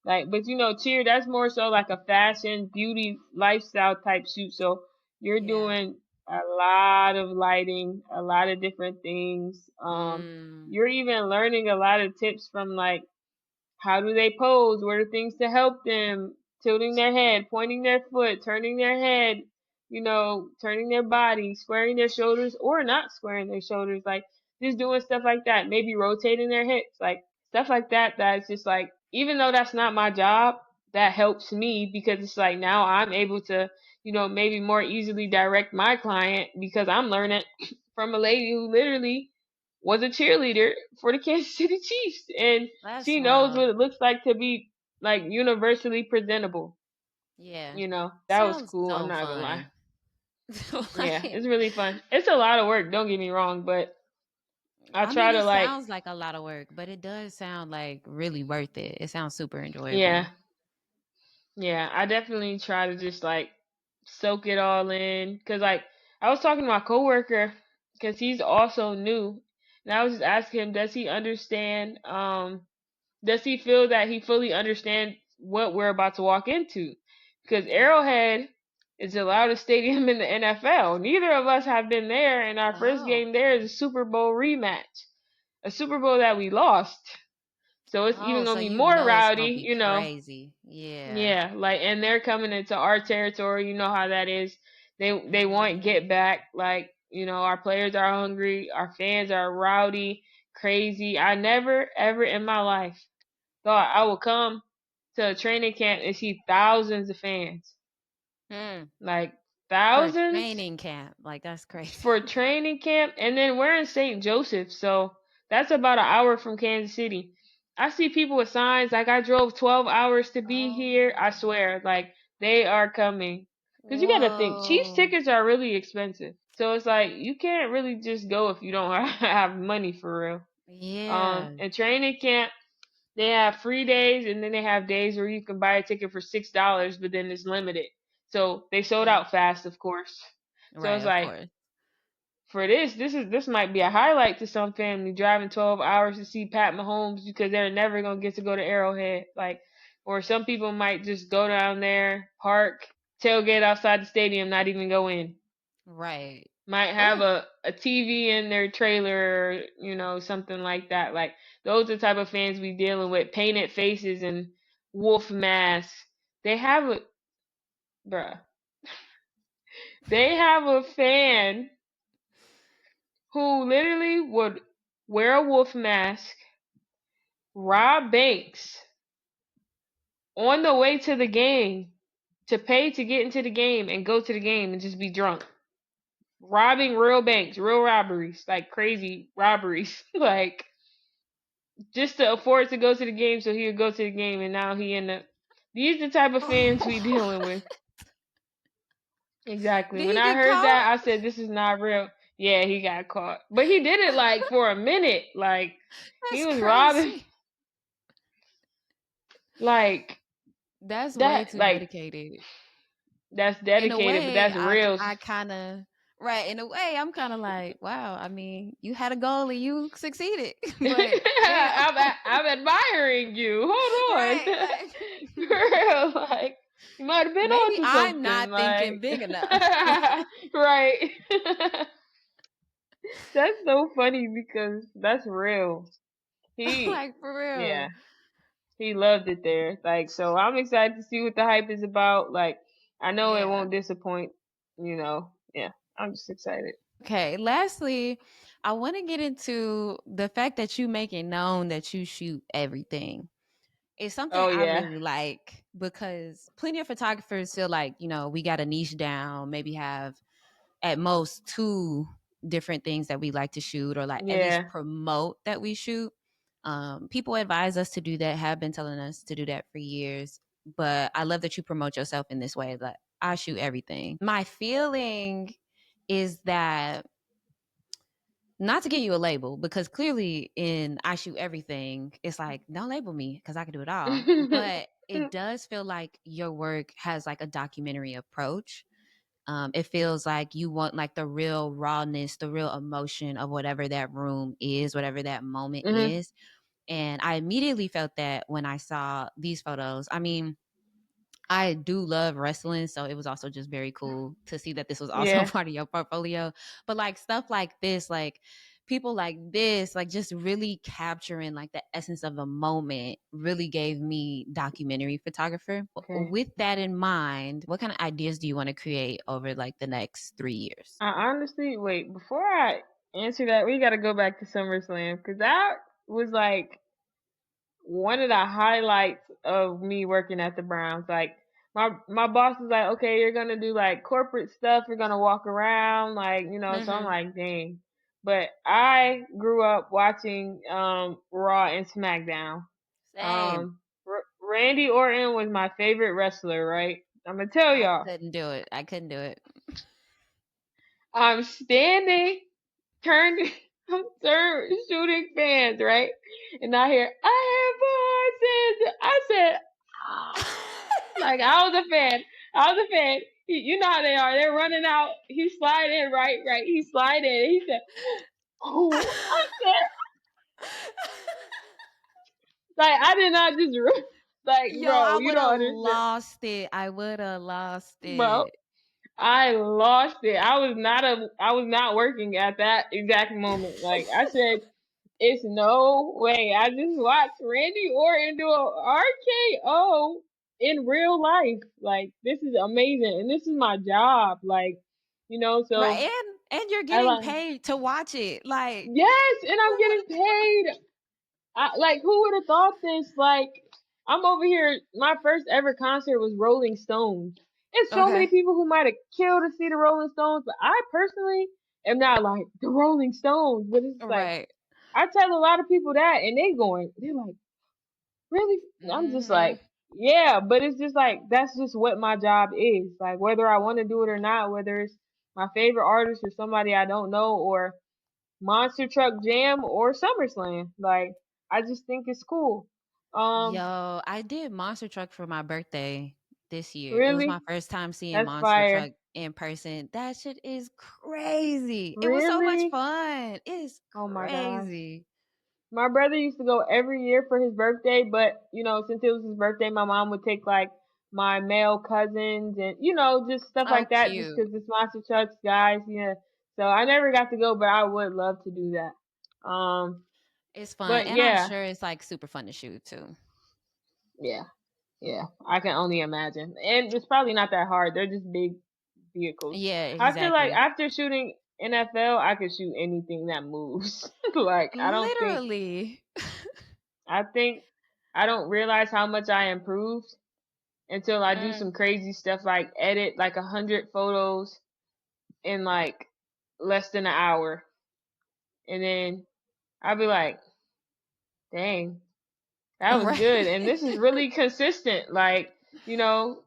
Speaker 2: Like, but you know, cheer, that's more so like a fashion, beauty, lifestyle type shoot. So you're
Speaker 1: Yeah.
Speaker 2: doing a lot of lighting, a lot of different things.
Speaker 1: Mm.
Speaker 2: You're even learning a lot of tips from like how do they pose? What are things to help them? Tilting their head, pointing their foot, turning their head, you know, turning their body, squaring their shoulders or not squaring their shoulders, like just doing stuff like that. Maybe rotating their hips, like stuff like that. That's just like, even though that's not my job, that helps me because it's like now I'm able to, you know, maybe more easily direct my client because I'm learning from a lady who literally was a cheerleader for the Kansas City Chiefs, and
Speaker 1: That's
Speaker 2: she knows
Speaker 1: wild.
Speaker 2: what it looks like to be like universally presentable.
Speaker 1: Yeah.
Speaker 2: You know, that was
Speaker 1: Sounds
Speaker 2: cool. I'm
Speaker 1: so
Speaker 2: not gonna lie.
Speaker 1: fun.
Speaker 2: Yeah,
Speaker 1: Like,
Speaker 2: it's really fun. It's a lot of work. Don't get me wrong, but I
Speaker 1: I mean,
Speaker 2: try to
Speaker 1: it
Speaker 2: like,
Speaker 1: sounds like a lot of work, but it does sound like really worth it. It sounds super enjoyable.
Speaker 2: yeah, yeah. I definitely try to just like soak it all in. Cause like I was talking to my coworker, cause he's also new, and I was just asking him, does he understand? Does he feel that he fully understands what we're about to walk into? Because
Speaker 1: Mm.
Speaker 2: Arrowhead is the loudest stadium in the NFL. Neither of us have been there, and our first
Speaker 1: Oh.
Speaker 2: game there is a Super Bowl rematch, a Super Bowl that we lost. So it's even
Speaker 1: Oh, so
Speaker 2: gonna be
Speaker 1: you
Speaker 2: more
Speaker 1: know it's gonna
Speaker 2: rowdy,
Speaker 1: be
Speaker 2: you know.
Speaker 1: crazy. Yeah.
Speaker 2: Yeah, like, and they're coming into our territory. You know how that is. They want
Speaker 1: Mm.
Speaker 2: get back. Like, our players are hungry, our fans are rowdy, crazy. I never ever in my life thought I would come to a training camp and see thousands of fans.
Speaker 1: Mm.
Speaker 2: Like
Speaker 1: For a
Speaker 2: thousands
Speaker 1: training camp. Like, that's crazy.
Speaker 2: for training camp, and then we're in St. Joseph, so that's about an hour from Kansas City. I see people with signs like I drove 12 hours to be here. I
Speaker 1: Oh.
Speaker 2: swear, like they are coming. Cause you gotta think, Chiefs
Speaker 1: Whoa.
Speaker 2: tickets are really expensive, so it's like you can't really just go if you don't have money for real.
Speaker 1: Yeah.
Speaker 2: And training camp, they have free days, and then they have days where you can buy a ticket for $6, but then it's limited. So they sold
Speaker 1: Mm.
Speaker 2: out fast, of course. So
Speaker 1: Right,
Speaker 2: it's
Speaker 1: of
Speaker 2: like
Speaker 1: course.
Speaker 2: for this might be a highlight to some family driving 12 hours to see Pat Mahomes because they're never gonna get to go to Arrowhead. Like, or some people might just go down there, park, tailgate outside the stadium, not even go in.
Speaker 1: Right.
Speaker 2: Might have
Speaker 1: Oh,
Speaker 2: a TV in their trailer, something like that. Like those are the type of fans we dealing with, painted faces and wolf masks. They have a bruh. They have a fan who literally would wear a wolf mask, rob banks on the way to the game to pay to get into the game and go to the game and just be drunk. Robbing real banks, real robberies, like crazy robberies, like just to afford to go to the game so he would go to the game and now he end up. These are the type of fans we dealing with. Exactly.
Speaker 1: did
Speaker 2: When
Speaker 1: he
Speaker 2: I
Speaker 1: get
Speaker 2: heard
Speaker 1: caught?
Speaker 2: that, I said, "This is not real." Yeah, he got caught, but he did it like for a minute. Like he
Speaker 1: That's
Speaker 2: was robbing,
Speaker 1: crazy.
Speaker 2: like
Speaker 1: That's way
Speaker 2: that.
Speaker 1: too
Speaker 2: Like
Speaker 1: dedicated.
Speaker 2: that's
Speaker 1: In a
Speaker 2: dedicated, but
Speaker 1: way,
Speaker 2: that's
Speaker 1: I
Speaker 2: real.
Speaker 1: I kind of right. In a way, I'm kind of like, wow. I mean, you had a goal and you succeeded, but damn,
Speaker 2: I'm admiring you. Hold on,
Speaker 1: right? Like,
Speaker 2: for real. Like you might have been
Speaker 1: maybe
Speaker 2: onto
Speaker 1: I'm
Speaker 2: something.
Speaker 1: not thinking
Speaker 2: Like
Speaker 1: big enough. Like,
Speaker 2: right. That's so funny because that's real. He,
Speaker 1: like for real.
Speaker 2: yeah, he loved it there. Like so, I'm excited to see what the hype is about. Like I know it
Speaker 1: Yeah.
Speaker 2: won't disappoint. Yeah, I'm just excited.
Speaker 1: Okay. Lastly, I want to get into the fact that you make it known that you shoot everything. It's something
Speaker 2: Oh
Speaker 1: I
Speaker 2: yeah,
Speaker 1: really like because plenty of photographers feel like, we got a niche down, maybe have at most two different things that we like to shoot or like at least
Speaker 2: yeah.
Speaker 1: promote that we shoot. People advise us to do that, have been telling us to do that for years. But I love that you promote yourself in this way. Like, I shoot everything. My feeling is that not to give you a label because clearly in I shoot everything, it's like, don't label me because I can do it all. But it does feel like your work has like a documentary approach. It feels like you want like the real rawness, the real emotion of whatever that room is, whatever that moment
Speaker 2: hmm
Speaker 1: is. And I immediately felt that when I saw these photos. I mean, I do love wrestling, so it was also just very cool to see that this was also
Speaker 2: Yeah.
Speaker 1: part of your portfolio. But like stuff like this, like people like this, like just really capturing like the essence of a moment really gave me documentary photographer.
Speaker 2: Okay.
Speaker 1: With that in mind, what kind of ideas do you want to create over like the next 3 years?
Speaker 2: I honestly wait before I answer that. We got to go back to SummerSlam because that was like one of the highlights of me working at the Browns. Like my boss was like, "Okay, you're gonna do like corporate stuff. You're gonna walk around, like So I'm
Speaker 1: Mm-hmm.
Speaker 2: like, "Dang." But I grew up watching Raw and SmackDown.
Speaker 1: Same.
Speaker 2: Randy Orton was my favorite wrestler, right? I'm gonna tell
Speaker 1: I
Speaker 2: y'all.
Speaker 1: couldn't do it. I couldn't do it.
Speaker 2: I'm standing, turned, shooting fans, right? And I hear, I have voices. I said, ah. Like, I was a fan. I was a fan. You know how they are. They're running out. He slide in, right, right. He slide in. He said, oh, I said, like, I did not just, like,
Speaker 1: Yo, I
Speaker 2: bro, you
Speaker 1: would
Speaker 2: don't
Speaker 1: have
Speaker 2: understand.
Speaker 1: lost it. I would have lost
Speaker 2: Bro,
Speaker 1: it.
Speaker 2: I lost it. I was not working at that exact moment. Like, I said, it's no way. I just watched Randy Orton do a RKO in real life. Like, this is amazing. And this is my job. Like, So
Speaker 1: Right. And you're
Speaker 2: I
Speaker 1: getting
Speaker 2: like,
Speaker 1: paid to watch it. Like,
Speaker 2: yes, and I'm
Speaker 1: who would
Speaker 2: getting paid. Like, who would have thought this? Like, I'm over here. My first ever concert was Rolling Stones. There's
Speaker 1: have
Speaker 2: so many
Speaker 1: Okay.
Speaker 2: people who might have killed to see the Rolling Stones, but I personally am not like the Rolling Stones. But it's like
Speaker 1: Right.
Speaker 2: I tell a lot of people that, and they're like, really? I'm just
Speaker 1: Mhm.
Speaker 2: like, yeah, but it's just like that's just what my job is. Like, whether I want to do it or not, whether it's my favorite artist or somebody I don't know, or Monster Truck Jam or SummerSlam. Like, I just think it's cool. Um,
Speaker 1: Yo, I did Monster Truck for my birthday this year. It was my
Speaker 2: really?
Speaker 1: first time seeing
Speaker 2: That's
Speaker 1: Monster
Speaker 2: fire.
Speaker 1: Truck in person. That shit is crazy. It was so much
Speaker 2: Really?
Speaker 1: fun. It's
Speaker 2: Oh my gosh.
Speaker 1: crazy.
Speaker 2: My brother used to go every year for his birthday, but since it was his birthday, my mom would take like my male cousins and just stuff
Speaker 1: Oh,
Speaker 2: like that, just
Speaker 1: cute.
Speaker 2: 'cause it's Monster Trucks guys, yeah. So I never got to go, but I would love to do that.
Speaker 1: It's fun.
Speaker 2: But
Speaker 1: And I'm
Speaker 2: yeah,
Speaker 1: sure it's like super fun to shoot too.
Speaker 2: yeah, yeah. I can only imagine, and it's probably not that hard. They're just big vehicles.
Speaker 1: Yeah,
Speaker 2: I feel like
Speaker 1: exactly.
Speaker 2: after shooting NFL, I could shoot anything that moves. Like,
Speaker 1: Literally.
Speaker 2: I think I don't realize how much I improved until I do
Speaker 1: Mm.
Speaker 2: some crazy stuff like edit like 100 photos in like less than an hour, and then I'll be like, dang, that was
Speaker 1: Right.
Speaker 2: good. And this is really consistent. Like, you know,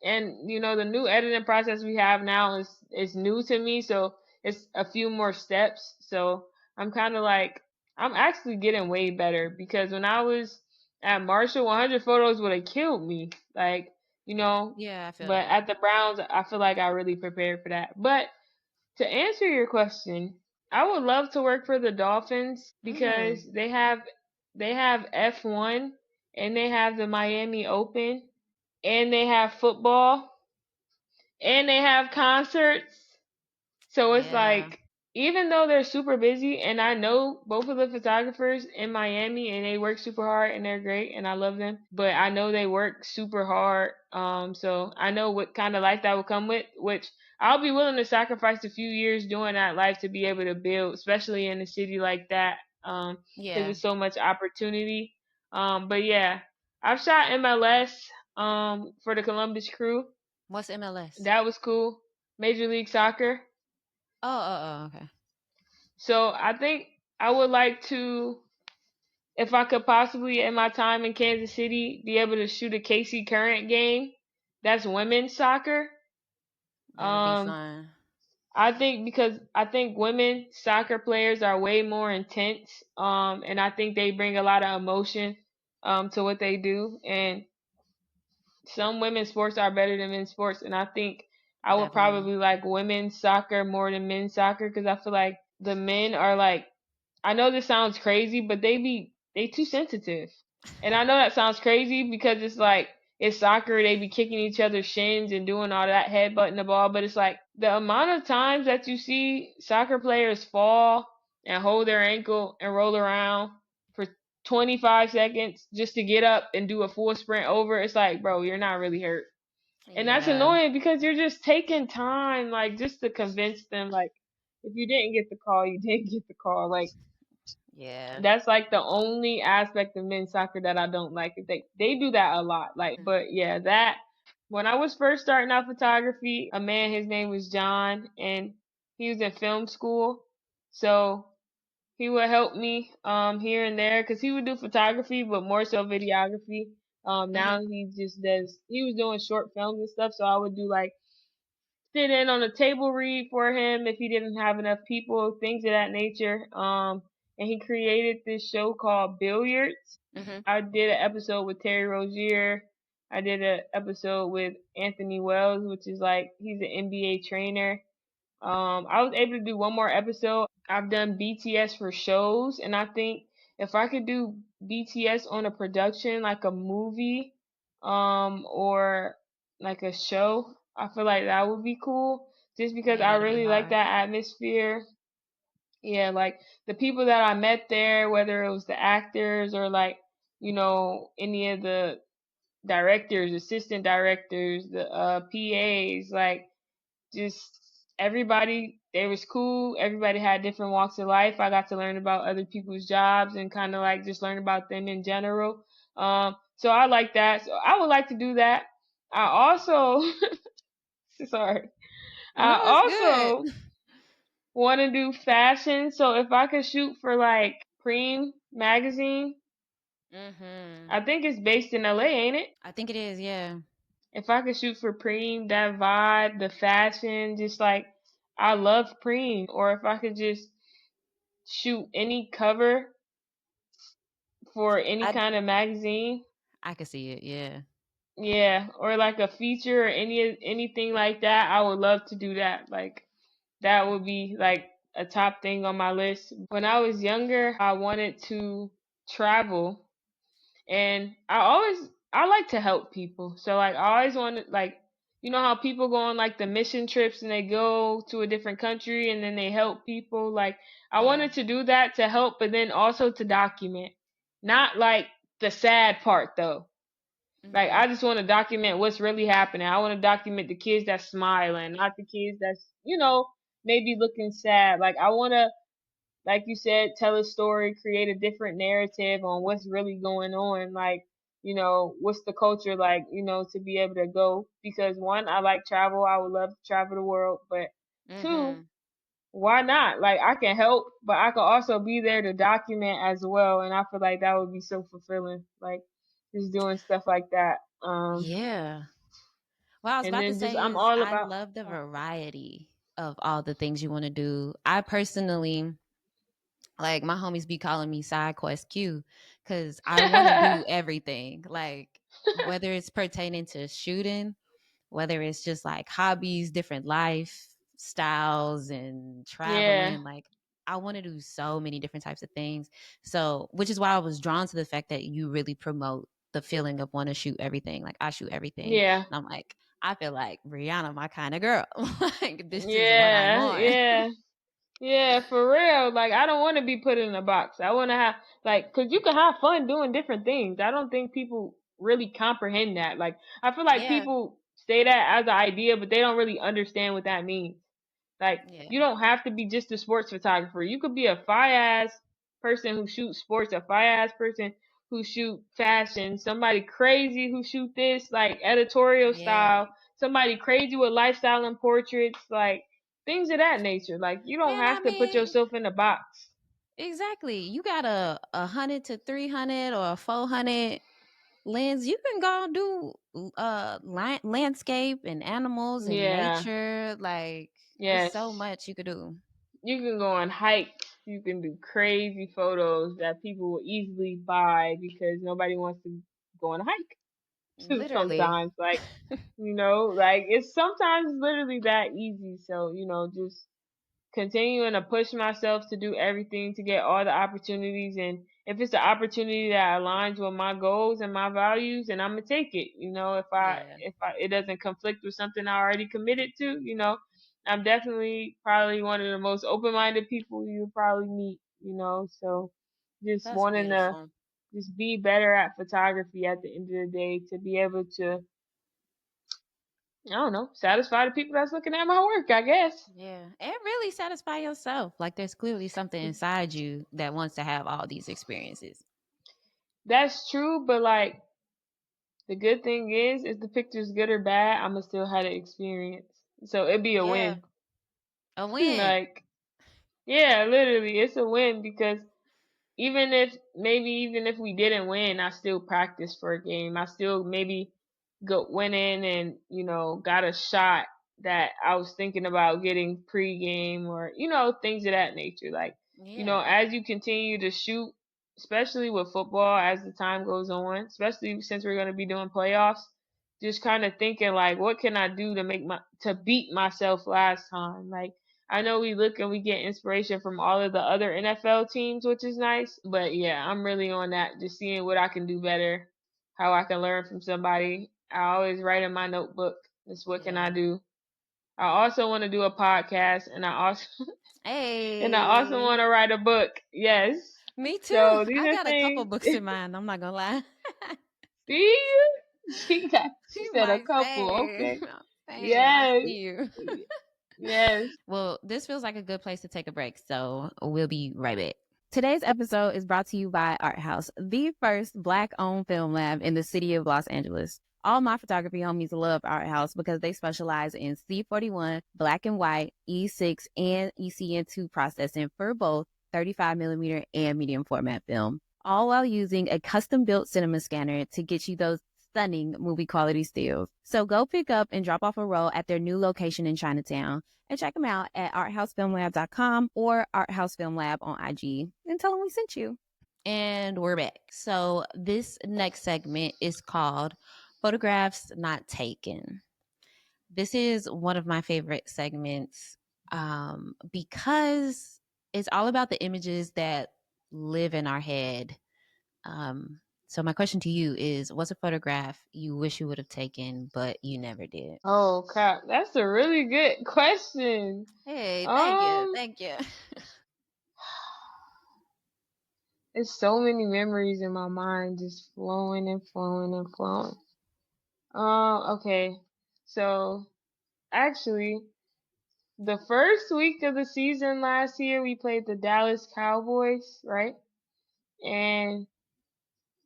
Speaker 2: and the new editing process we have now is new to me, so it's a few more steps. So I'm kind of like I'm actually getting way better because when I was at Marshall, 100 photos would have killed me. Like, you know,
Speaker 1: Yeah, I feel
Speaker 2: but
Speaker 1: that.
Speaker 2: at the Browns, I feel like I really prepared for that. But to answer your question, I would love to work for the Dolphins
Speaker 1: Mm.
Speaker 2: because they have F1 and they have the Miami Open and they have football and they have concerts. So it's
Speaker 1: Yeah.
Speaker 2: like, even though they're super busy, and I know both of the photographers in Miami, and they work super hard, and they're great, and I love them. But I know they work super hard. So I know what kind of life that will come with, which I'll be willing to sacrifice a few years doing that life to be able to build, especially in a city like that, because
Speaker 1: Yeah.
Speaker 2: there's so much opportunity. But yeah, I've shot MLS, for the Columbus Crew.
Speaker 1: What's MLS?
Speaker 2: That was cool. Major League Soccer.
Speaker 1: Okay.
Speaker 2: So I think I would like to, if I could possibly, in my time in Kansas City, be able to shoot a KC Current game. That's women's soccer.
Speaker 1: That would be
Speaker 2: Um,
Speaker 1: fun.
Speaker 2: I think because I think women soccer players are way more intense. And I think they bring a lot of emotion, to what they do. And some women's sports are better than men's sports. And I think I would
Speaker 1: Definitely.
Speaker 2: probably like women's soccer more than men's soccer because I feel like the men are like, I know this sounds crazy, but they too sensitive. And I know that sounds crazy because it's like it's soccer, they be kicking each other's shins and doing all that headbutting the ball, but it's like the amount of times that you see soccer players fall and hold their ankle and roll around for 25 seconds just to get up and do a full sprint over, it's like, bro, you're not really hurt. And that's
Speaker 1: Yeah.
Speaker 2: annoying because you're just taking time, like, just to convince them, like, if you didn't get the call, you didn't get the call. Like,
Speaker 1: Yeah.
Speaker 2: that's like the only aspect of men's soccer that I don't like. They do that a lot. Like, but yeah, that when I was first starting out photography, a man, his name was John, and he was in film school. So he would help me here and there because he would do photography, but more so videography.
Speaker 1: Hmm.
Speaker 2: Now he was doing short films and stuff, so I would do like sit in on a table read for him if he didn't have enough people, things of that nature. And he created this show called Billiards.
Speaker 1: Hmm.
Speaker 2: I did an episode with Terry Rozier. I did an episode with Anthony Wells, which is like he's an NBA trainer. I was able to do one more episode. I've done BTS for shows, and I think if I could do BTS on a production, like a movie, or like a show, I feel like that would be cool. Just because
Speaker 1: Yeah,
Speaker 2: I
Speaker 1: that'd be
Speaker 2: really like
Speaker 1: hard.
Speaker 2: that atmosphere. Yeah, like the people that I met there, whether it was the actors or like, any of the directors, assistant directors, the PAs, like just everybody, they was cool. Everybody had different walks of life. I got to learn about other people's jobs and kind of like just learn about them in general. So I like that. So I would like to do that. I also, sorry, I
Speaker 1: No, it's good.
Speaker 2: also want to do fashion. So if I could shoot for like Preem magazine,
Speaker 1: Mhm.
Speaker 2: I think it's based in LA, ain't it?
Speaker 1: I think it is. Yeah.
Speaker 2: If I could shoot for Preem, that vibe, the fashion, just like I love Preem. Or if I could just shoot any cover for any
Speaker 1: I
Speaker 2: kind of magazine.
Speaker 1: I could see it. Yeah.
Speaker 2: Yeah, or like a feature or anything like that, I would love to do that. Like that would be like a top thing on my list. When I was younger, I wanted to travel, and I like to help people. So like I always wanted, like, you know how people go on like the mission trips and they go to a different country and then they help people. Like I
Speaker 1: Yeah.
Speaker 2: wanted to do that to help, but then also to document. Not like the sad part though. Like
Speaker 1: Mhm.
Speaker 2: I just want to document what's really happening. I want to document the kids that's smiling, not the kids that's, maybe looking sad. Like I want to, like you said, tell a story, create a different narrative on what's really going on. Like, what's the culture like, to be able to go. Because one, I like travel. I would love to travel the world. But two,
Speaker 1: Mhm.
Speaker 2: why not? Like, I can help, but I can also be there to document as well. And I feel like that would be so fulfilling. Like, just doing stuff like that.
Speaker 1: Yeah. What I was
Speaker 2: And
Speaker 1: about to
Speaker 2: then just,
Speaker 1: say
Speaker 2: I'm
Speaker 1: is
Speaker 2: all
Speaker 1: I
Speaker 2: about,
Speaker 1: love the
Speaker 2: oh,
Speaker 1: variety of all the things you want to do. I personally, like, my homies be calling me side quest Q because I want to do everything. Like, whether it's pertaining to shooting, whether it's just like hobbies, different lifestyles, and
Speaker 2: yeah,
Speaker 1: traveling. Like, I want to do so many different types of things. So, which is why I was drawn to the fact that you really promote the feeling of want to shoot everything. Like, I shoot everything.
Speaker 2: yeah,
Speaker 1: And I'm like, I feel like Brianna, my kind of girl. Like, this is what I'm
Speaker 2: yeah,
Speaker 1: on.
Speaker 2: yeah. Yeah, for real. Like, I don't want to be put in a box. I want to have, like, cause you can have fun doing different things. I don't think people really comprehend that. Like, I feel like
Speaker 1: Yeah.
Speaker 2: people say that as an idea, but they don't really understand what that means. Like,
Speaker 1: Yeah.
Speaker 2: you don't have to be just a sports photographer. You could be a fire ass person who shoots sports, a fire ass person who shoot fashion, somebody crazy who shoot this, like, editorial
Speaker 1: Yeah.
Speaker 2: style, somebody crazy with lifestyle and portraits, like, things of that nature. Like you don't
Speaker 1: And I
Speaker 2: have to put
Speaker 1: mean,
Speaker 2: yourself in a box.
Speaker 1: exactly. You got a 100 to 300 or a 400 lens. You can go do landscape and animals and
Speaker 2: Yeah.
Speaker 1: nature. Like, it's so
Speaker 2: Yes.
Speaker 1: much you could do.
Speaker 2: You can go on hikes. You can do crazy photos that people will easily buy because nobody wants to go on a hike.
Speaker 1: Literally.
Speaker 2: Sometimes, like, like it's sometimes literally that easy. So, just continuing to push myself to do everything to get all the opportunities, and if it's an opportunity that aligns with my goals and my values, and I'm gonna take it. If I
Speaker 1: Yeah.
Speaker 2: if I it doesn't conflict with something I already committed to, I'm definitely probably one of the most open-minded people you'll probably meet. So just
Speaker 1: That's
Speaker 2: wanting to
Speaker 1: beautiful.
Speaker 2: just be better at photography at the end of the day, to be able to, I don't know, satisfy the people that's looking at my work, I guess.
Speaker 1: Yeah. And really satisfy yourself. Like, there's clearly something inside you that wants to have all these experiences.
Speaker 2: That's true, but like, the good thing is, if the picture's good or bad, I'ma still have the experience. So it'd be a
Speaker 1: Yeah.
Speaker 2: win.
Speaker 1: A win.
Speaker 2: Like, yeah, literally, it's a win because even if we didn't win, I still practiced for a game. I still maybe went in and got a shot that I was thinking about getting pre-game, or things of that nature. Like,
Speaker 1: Yeah.
Speaker 2: as you continue to shoot, especially with football, as the time goes on, especially since we're going to be doing playoffs, just kind of thinking like, what can I do to beat myself last time? Like, I know we look and we get inspiration from all of the other NFL teams, which is nice. But yeah, I'm really on that, just seeing what I can do better, how I can learn from somebody. I always write in my notebook, this what can I
Speaker 1: Yeah.
Speaker 2: do. I also want to do a podcast, and I also want
Speaker 1: Hey.
Speaker 2: to write a book. Yes.
Speaker 1: Me too.
Speaker 2: So these
Speaker 1: I
Speaker 2: are
Speaker 1: got a couple
Speaker 2: things.
Speaker 1: books in mind. I'm not gonna lie.
Speaker 2: See, she
Speaker 1: You
Speaker 2: said a
Speaker 1: might
Speaker 2: couple.
Speaker 1: say,
Speaker 2: Okay.
Speaker 1: Damn, I
Speaker 2: Yes.
Speaker 1: see you.
Speaker 2: Yes.
Speaker 1: Well, this feels like a good place to take a break, so we'll be right back. Today's episode is brought to you by Art House, the first Black-owned film lab in the city of Los Angeles. All my photography homies love Art House because they specialize in C41, black and white, E6, and ECN2 processing for both 35 millimeter and medium format film, all while using a custom-built cinema scanner to get you those stunning movie quality stills. So go pick up and drop off a roll at their new location in Chinatown and check them out at arthousefilmlab.com or arthousefilmlab on IG and tell them we sent you. And we're back. So this next segment is called Photographs Not Taken. This is one of my favorite segments because it's all about the images that live in our head. So my question to you is, what's a photograph you wish you would have taken, but you never did?
Speaker 2: Oh crap, that's a really good question.
Speaker 1: Hey, thank you.
Speaker 2: Um,
Speaker 1: Thank you.
Speaker 2: there's so many memories in my mind just flowing and flowing and flowing. Okay. So actually, the first week of the season last year, we played the Dallas Cowboys, right? And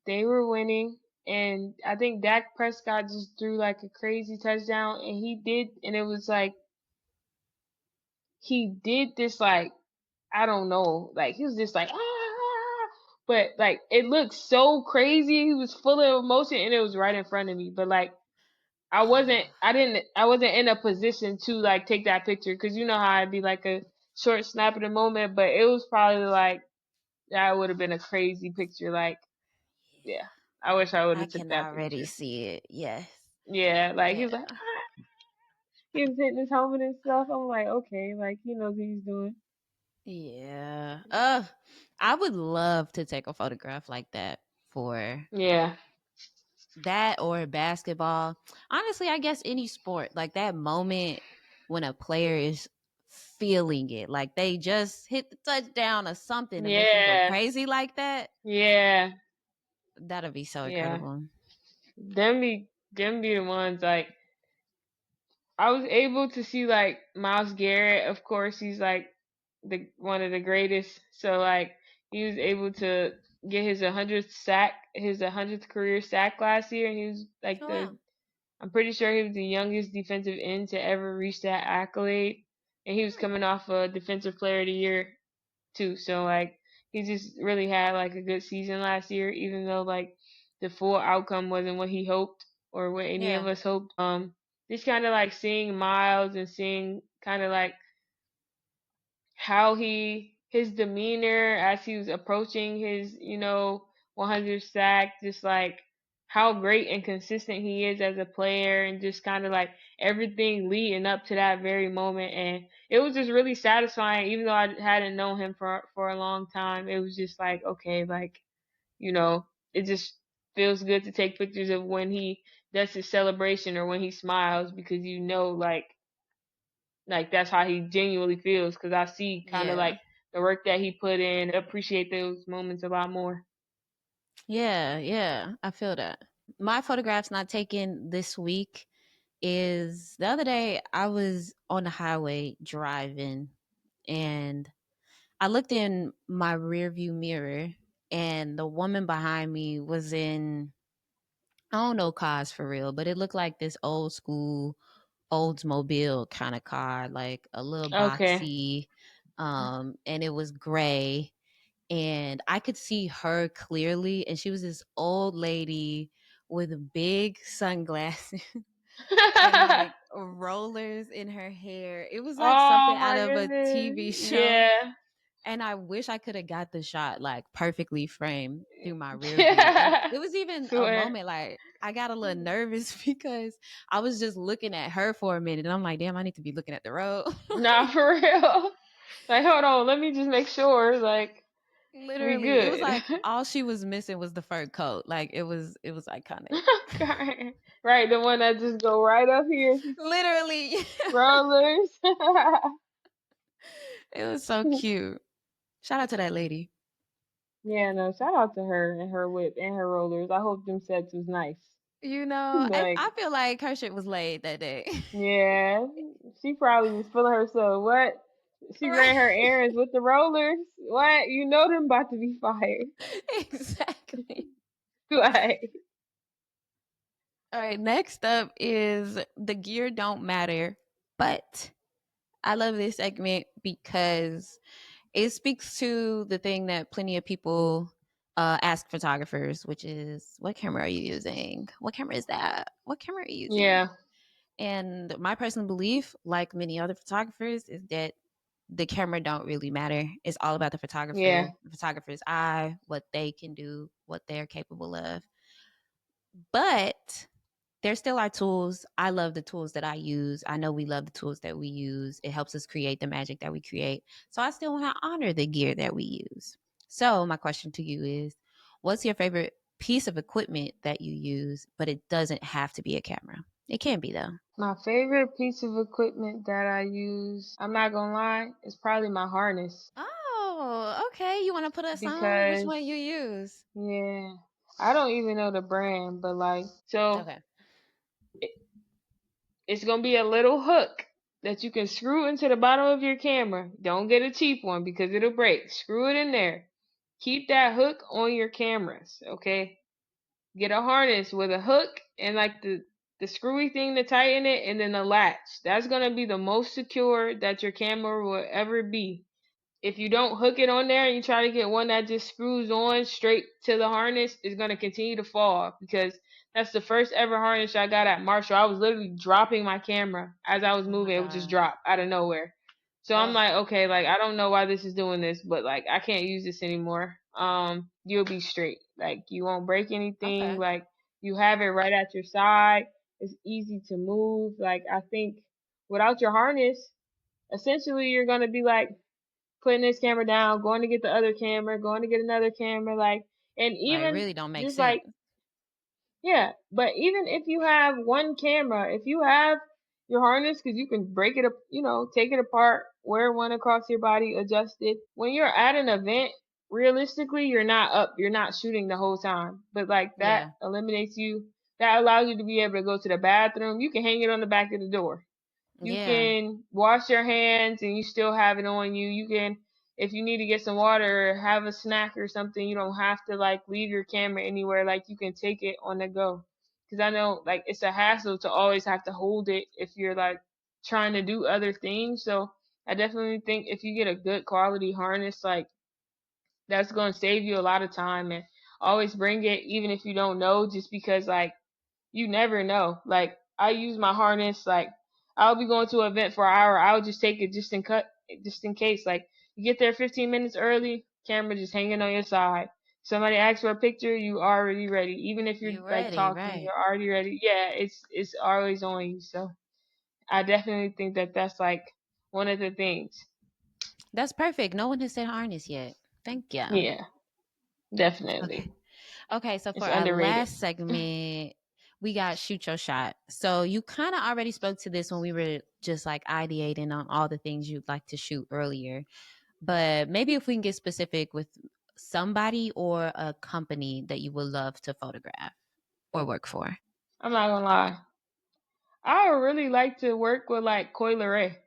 Speaker 2: they were winning. And I think Dak Prescott just threw like a crazy touchdown, and it was like he did this like I don't know, like he was just like but like it looked so crazy. He was full of emotion, and it was right in front of me. But like I wasn't in a position to like take that picture because you know how I'd be like a short snap of the moment. But it was probably like that would have been a crazy picture. Like yeah, I wish I would
Speaker 1: I
Speaker 2: have took
Speaker 1: can
Speaker 2: that
Speaker 1: already
Speaker 2: picture.
Speaker 1: see it. Yes.
Speaker 2: Yeah, like he
Speaker 1: Yeah.
Speaker 2: was like he was hitting his helmet and stuff. I'm like okay, like he knows what he's doing.
Speaker 1: Yeah. I would love to take a photograph like that for
Speaker 2: Yeah,
Speaker 1: that or basketball. Honestly, I guess any sport, like that moment when a player is feeling it, like they just hit the touchdown or something to make them go
Speaker 2: yeah,
Speaker 1: crazy like that.
Speaker 2: yeah,
Speaker 1: That'd be so
Speaker 2: yeah.
Speaker 1: incredible.
Speaker 2: Them be the ones like I was able to see like Miles Garrett. Of course, he's like the one of the greatest. So like he was able to get his 100th career sack last year, and he was like
Speaker 1: Oh
Speaker 2: the
Speaker 1: wow.
Speaker 2: I'm pretty sure he was the youngest defensive end to ever reach that accolade, and he was
Speaker 1: Hmm.
Speaker 2: coming off a Defensive Player of the Year too. So like he just really had like a good season last year, even though like the full outcome wasn't what he hoped or what any of
Speaker 1: Yeah.
Speaker 2: us hoped. Just kind of like seeing Miles and seeing kind of like how his demeanor as he was approaching his 100 sack, just like how great and consistent he is as a player, and just kind of like everything leading up to that very moment. And it was just really satisfying, even though I hadn't known him for a long time. It was just like okay, like it just feels good to take pictures of when he does his celebration or when he smiles, because like that's how he genuinely feels, because I see kind of
Speaker 1: Yeah.
Speaker 2: like the work that he put in, appreciate those moments a lot more.
Speaker 1: Yeah. Yeah. I feel that. My photographs not taken this week is the other day I was on the highway driving and I looked in my rear view mirror and the woman behind me was in I don't know cars for real, but it looked like this old school Oldsmobile kind of car, like a little
Speaker 2: Okay.
Speaker 1: boxy, and it was gray and I could see her clearly and she was this old lady with big sunglasses and like rollers in her hair. It was like something
Speaker 2: Oh
Speaker 1: out
Speaker 2: my
Speaker 1: of a
Speaker 2: goodness.
Speaker 1: TV show.
Speaker 2: Yeah.
Speaker 1: And I wish I could have got the shot like perfectly framed through my rear view. And
Speaker 2: Yeah.
Speaker 1: it was even a
Speaker 2: Swear.
Speaker 1: moment like I got a little nervous because I was just looking at her for a minute and I'm like, damn, I need to be looking at the road.
Speaker 2: Nah, for real. Like, hold on, let me just make sure, like, we
Speaker 1: Literally. It was
Speaker 2: good.
Speaker 1: like all she was missing was the fur coat. Like it was iconic.
Speaker 2: Okay. Right, the one that just go right up here.
Speaker 1: Literally.
Speaker 2: Rollers.
Speaker 1: It was so cute. Shout out to that lady.
Speaker 2: Yeah, no, shout out to her and her whip and her rollers. I hope them sets was nice. Like,
Speaker 1: I feel like her shit was laid that day.
Speaker 2: yeah, she probably was feeling herself. What? She
Speaker 1: Right.
Speaker 2: ran her errands with the rollers. What? You know them about to be fired.
Speaker 1: Exactly.
Speaker 2: Like,
Speaker 1: All right, next up is the gear don't matter, but I love this segment because it speaks to the thing that plenty of people ask photographers, which is, what camera are you using? What camera is that? What camera are you using?
Speaker 2: yeah,
Speaker 1: And my personal belief, like many other photographers, is that the camera don't really matter. It's all about
Speaker 2: yeah.
Speaker 1: the photographer's eye, what they can do, what they're capable of. But there still are tools. I love the tools that I use. I know we love the tools that we use. It helps us create the magic that we create. So I still want to honor the gear that we use. So my question to you is, what's your favorite piece of equipment that you use, but it doesn't have to be a camera? It can be though.
Speaker 2: My favorite piece of equipment that I use, I'm not gonna lie, is probably my harness.
Speaker 1: Oh, okay. You want to put us on which one
Speaker 2: Because,
Speaker 1: you use?
Speaker 2: yeah, I don't even know the brand, but like, so
Speaker 1: Okay.
Speaker 2: it, it's gonna be a little hook that you can screw into the bottom of your camera. Don't get a cheap one because it'll break. Screw it in there. Keep that hook on your cameras, okay? Get a harness with a hook and like the screwy thing to tighten it, and then a latch. That's gonna be the most secure that your camera will ever be. If you don't hook it on there and you try to get one that just screws on straight to the harness, it's going to continue to fall, because that's the first ever harness I got at Marshall. I was literally dropping my camera as I was
Speaker 1: Oh my
Speaker 2: moving. It would just
Speaker 1: God.
Speaker 2: drop out of nowhere. So I'm
Speaker 1: Ugh.
Speaker 2: like, okay, like I don't know why this is doing this, but like I can't use this anymore. You'll be straight. Like you won't break anything.
Speaker 1: Okay.
Speaker 2: Like you have it right at your side. It's easy to move. Like I think without your harness, essentially you're gonna be like putting this camera down, going to get the other camera, going to get another camera, like, and
Speaker 1: Right.
Speaker 2: even
Speaker 1: Really don't make
Speaker 2: just
Speaker 1: sense.
Speaker 2: like, yeah, but even if you have one camera, if you have your harness, because you can break it up, take it apart, wear one across your body, adjust it. When you're at an event, realistically, you're not up, you're not shooting the whole time, but like that
Speaker 1: Yeah.
Speaker 2: eliminates you. That allows you to be able to go to the bathroom. You can hang it on the back of the door. You
Speaker 1: Yeah.
Speaker 2: can wash your hands and you still have it on you. You can, if you need to get some water or have a snack or something, you don't have to like leave your camera anywhere. Like you can take it on the go. Because I know like it's a hassle to always have to hold it if you're like trying to do other things. So I definitely think if you get a good quality harness, like that's going to save you a lot of time, and always bring it even if you don't know, just because like you never know. Like I use my harness. Like I'll be going to an event for an hour. I'll just take it just in case. Like you get there 15 minutes early, camera just hanging on your side. Somebody asks for a picture, you already ready. Even if you're
Speaker 1: You
Speaker 2: like
Speaker 1: ready,
Speaker 2: talking,
Speaker 1: right?
Speaker 2: you're already ready. Yeah, it's always on you. So I definitely think that that's like one of the things.
Speaker 1: That's perfect. No one has said harness yet. Thank you.
Speaker 2: Yeah,
Speaker 1: Okay.
Speaker 2: definitely.
Speaker 1: Okay. So
Speaker 2: It's
Speaker 1: for our
Speaker 2: underrated.
Speaker 1: last segment, we got shoot your shot. So you kind of already spoke to this when we were just like ideating on all the things you'd like to shoot earlier. But maybe if we can get specific with somebody or a company that you would love to photograph or work for.
Speaker 2: I'm not gonna lie. I would really like to work with like Coileray.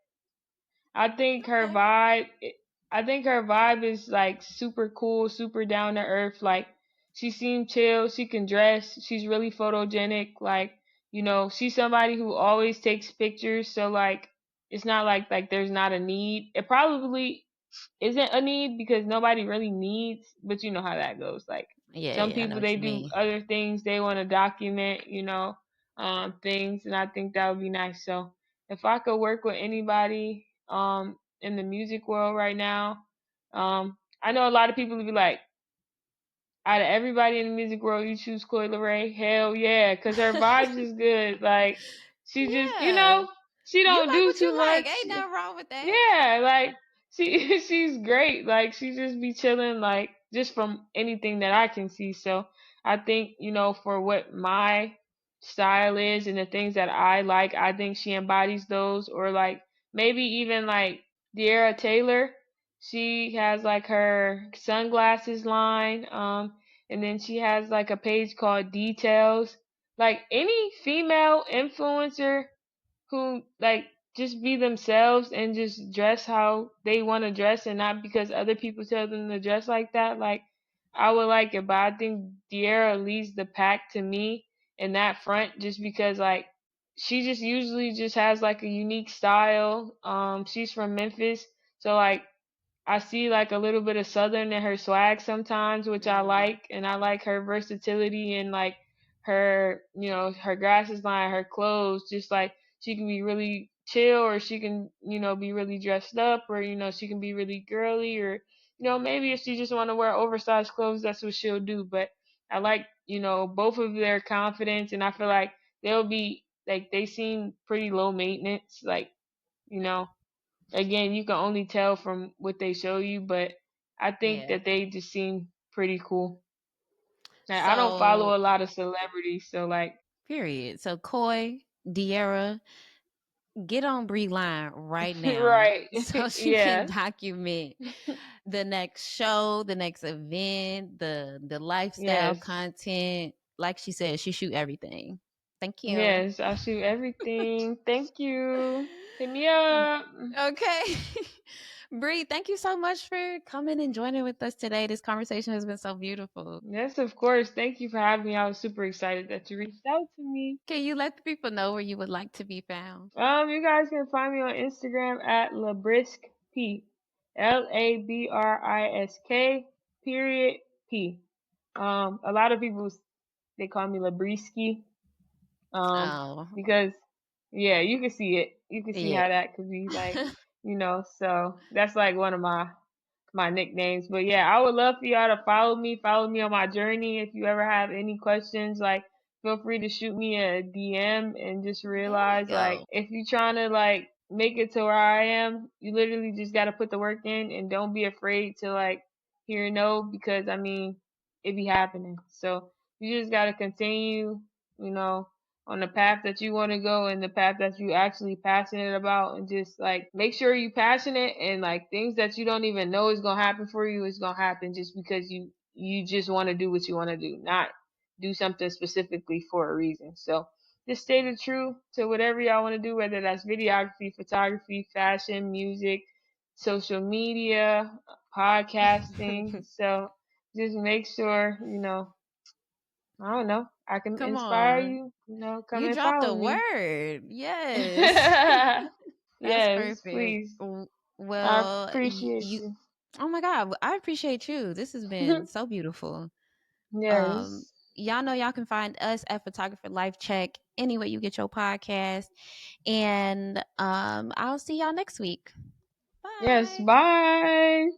Speaker 2: I think her
Speaker 1: Okay.
Speaker 2: vibe I think her vibe is like super cool, super down to earth. Like she seems chill, she can dress, she's really photogenic. Like, she's somebody who always takes pictures, so like it's not like there's not a need. It probably isn't a need because nobody really needs, but you know how that goes. Like
Speaker 1: Yeah,
Speaker 2: some
Speaker 1: yeah, I know
Speaker 2: people
Speaker 1: what
Speaker 2: they
Speaker 1: you
Speaker 2: do
Speaker 1: mean.
Speaker 2: other things, they want to document, things, and I think that would be nice. So if I could work with anybody in the music world right now, I know a lot of people would be like, out of everybody in the music world, you choose Coi Leray? Hell yeah, cause her vibes is good. Like she just,
Speaker 1: Yeah.
Speaker 2: she
Speaker 1: You
Speaker 2: don't
Speaker 1: like
Speaker 2: do
Speaker 1: what
Speaker 2: too
Speaker 1: you like.
Speaker 2: much.
Speaker 1: Ain't nothing wrong with that.
Speaker 2: Yeah, like she's great. Like she just be chilling, like just from anything that I can see. So I think, for what my style is and the things that I like, I think she embodies those. Or like maybe even like De'Ara Taylor. She has like her sunglasses line, and then she has like a page called Details. like any female influencer who like just be themselves and just dress how they want to dress and not because other people tell them to dress like that. Like I would like it, but I think De'Ara leads the pack to me in that front just because like she just usually just has like a unique style. She's from Memphis, so like I see like a little bit of southern in her swag sometimes, which I
Speaker 1: Mm,
Speaker 2: like, and I like her versatility and like her, her glasses line, her clothes. Just like she can be really chill, or she can, be really dressed up, or she can be really girly, or maybe if she just want to wear oversized clothes, that's what she'll do. But I like, both of their confidence, and I feel like they'll be like they seem pretty low maintenance, like you know again, you can only tell from what they show you, but I think
Speaker 1: yeah.
Speaker 2: that they just seem pretty cool. Like, I don't follow
Speaker 1: So
Speaker 2: a lot of celebrities, so like,
Speaker 1: period. So Koi, De'Ara, get on Bri line right now
Speaker 2: right,
Speaker 1: so she can
Speaker 2: yeah,
Speaker 1: document the next show, the next event, the lifestyle
Speaker 2: yes,
Speaker 1: content. Like she said, she shoot everything. Thank you.
Speaker 2: yes, I shoot everything. Thank you. Hit me up.
Speaker 1: Okay. Bree, thank you so much for coming and joining with us today. This conversation has been so beautiful.
Speaker 2: Yes, of course. Thank you for having me. I was super excited that you reached out to me.
Speaker 1: Can you let the people know where you would like to be found?
Speaker 2: You guys can find me on Instagram at Labrisk P, Labrisk period P. A lot of people they call me Labrisky.
Speaker 1: Oh,
Speaker 2: Because yeah, you can see it. You can see
Speaker 1: yeah.
Speaker 2: how that could be like, so that's like one of my nicknames. But yeah, I would love for y'all to follow me on my journey. If you ever have any questions, like feel free to shoot me a DM and just
Speaker 1: There we
Speaker 2: realize like
Speaker 1: go.
Speaker 2: if you're trying to like make it to where I am, you literally just gotta put the work in and don't be afraid to like hear no because I mean it be happening. So you just gotta continue, you know, on the path that you want to go and the path that you actually passionate about and just like make sure you passionate and like things that you don't even know is going to happen for you is going to happen just because you just want to do what you want to do, not do something specifically for a reason. So just stay true to whatever y'all want to do, whether that's videography, photography, fashion, music, social media, podcasting. So just make sure, I don't know. I can
Speaker 1: Come
Speaker 2: inspire
Speaker 1: on.
Speaker 2: you. Come
Speaker 1: You
Speaker 2: and
Speaker 1: dropped
Speaker 2: follow
Speaker 1: a
Speaker 2: me.
Speaker 1: word. Yes. That's
Speaker 2: Yes,
Speaker 1: perfect.
Speaker 2: please. I
Speaker 1: Well,
Speaker 2: appreciate
Speaker 1: you,
Speaker 2: you.
Speaker 1: oh my God, I appreciate you. This has been so beautiful. Um,
Speaker 2: Yes.
Speaker 1: y'all know y'all can find us at Photographer Life Check anywhere you get your podcast. And I'll see y'all next week.
Speaker 2: Yes.
Speaker 1: Bye.
Speaker 2: Bye.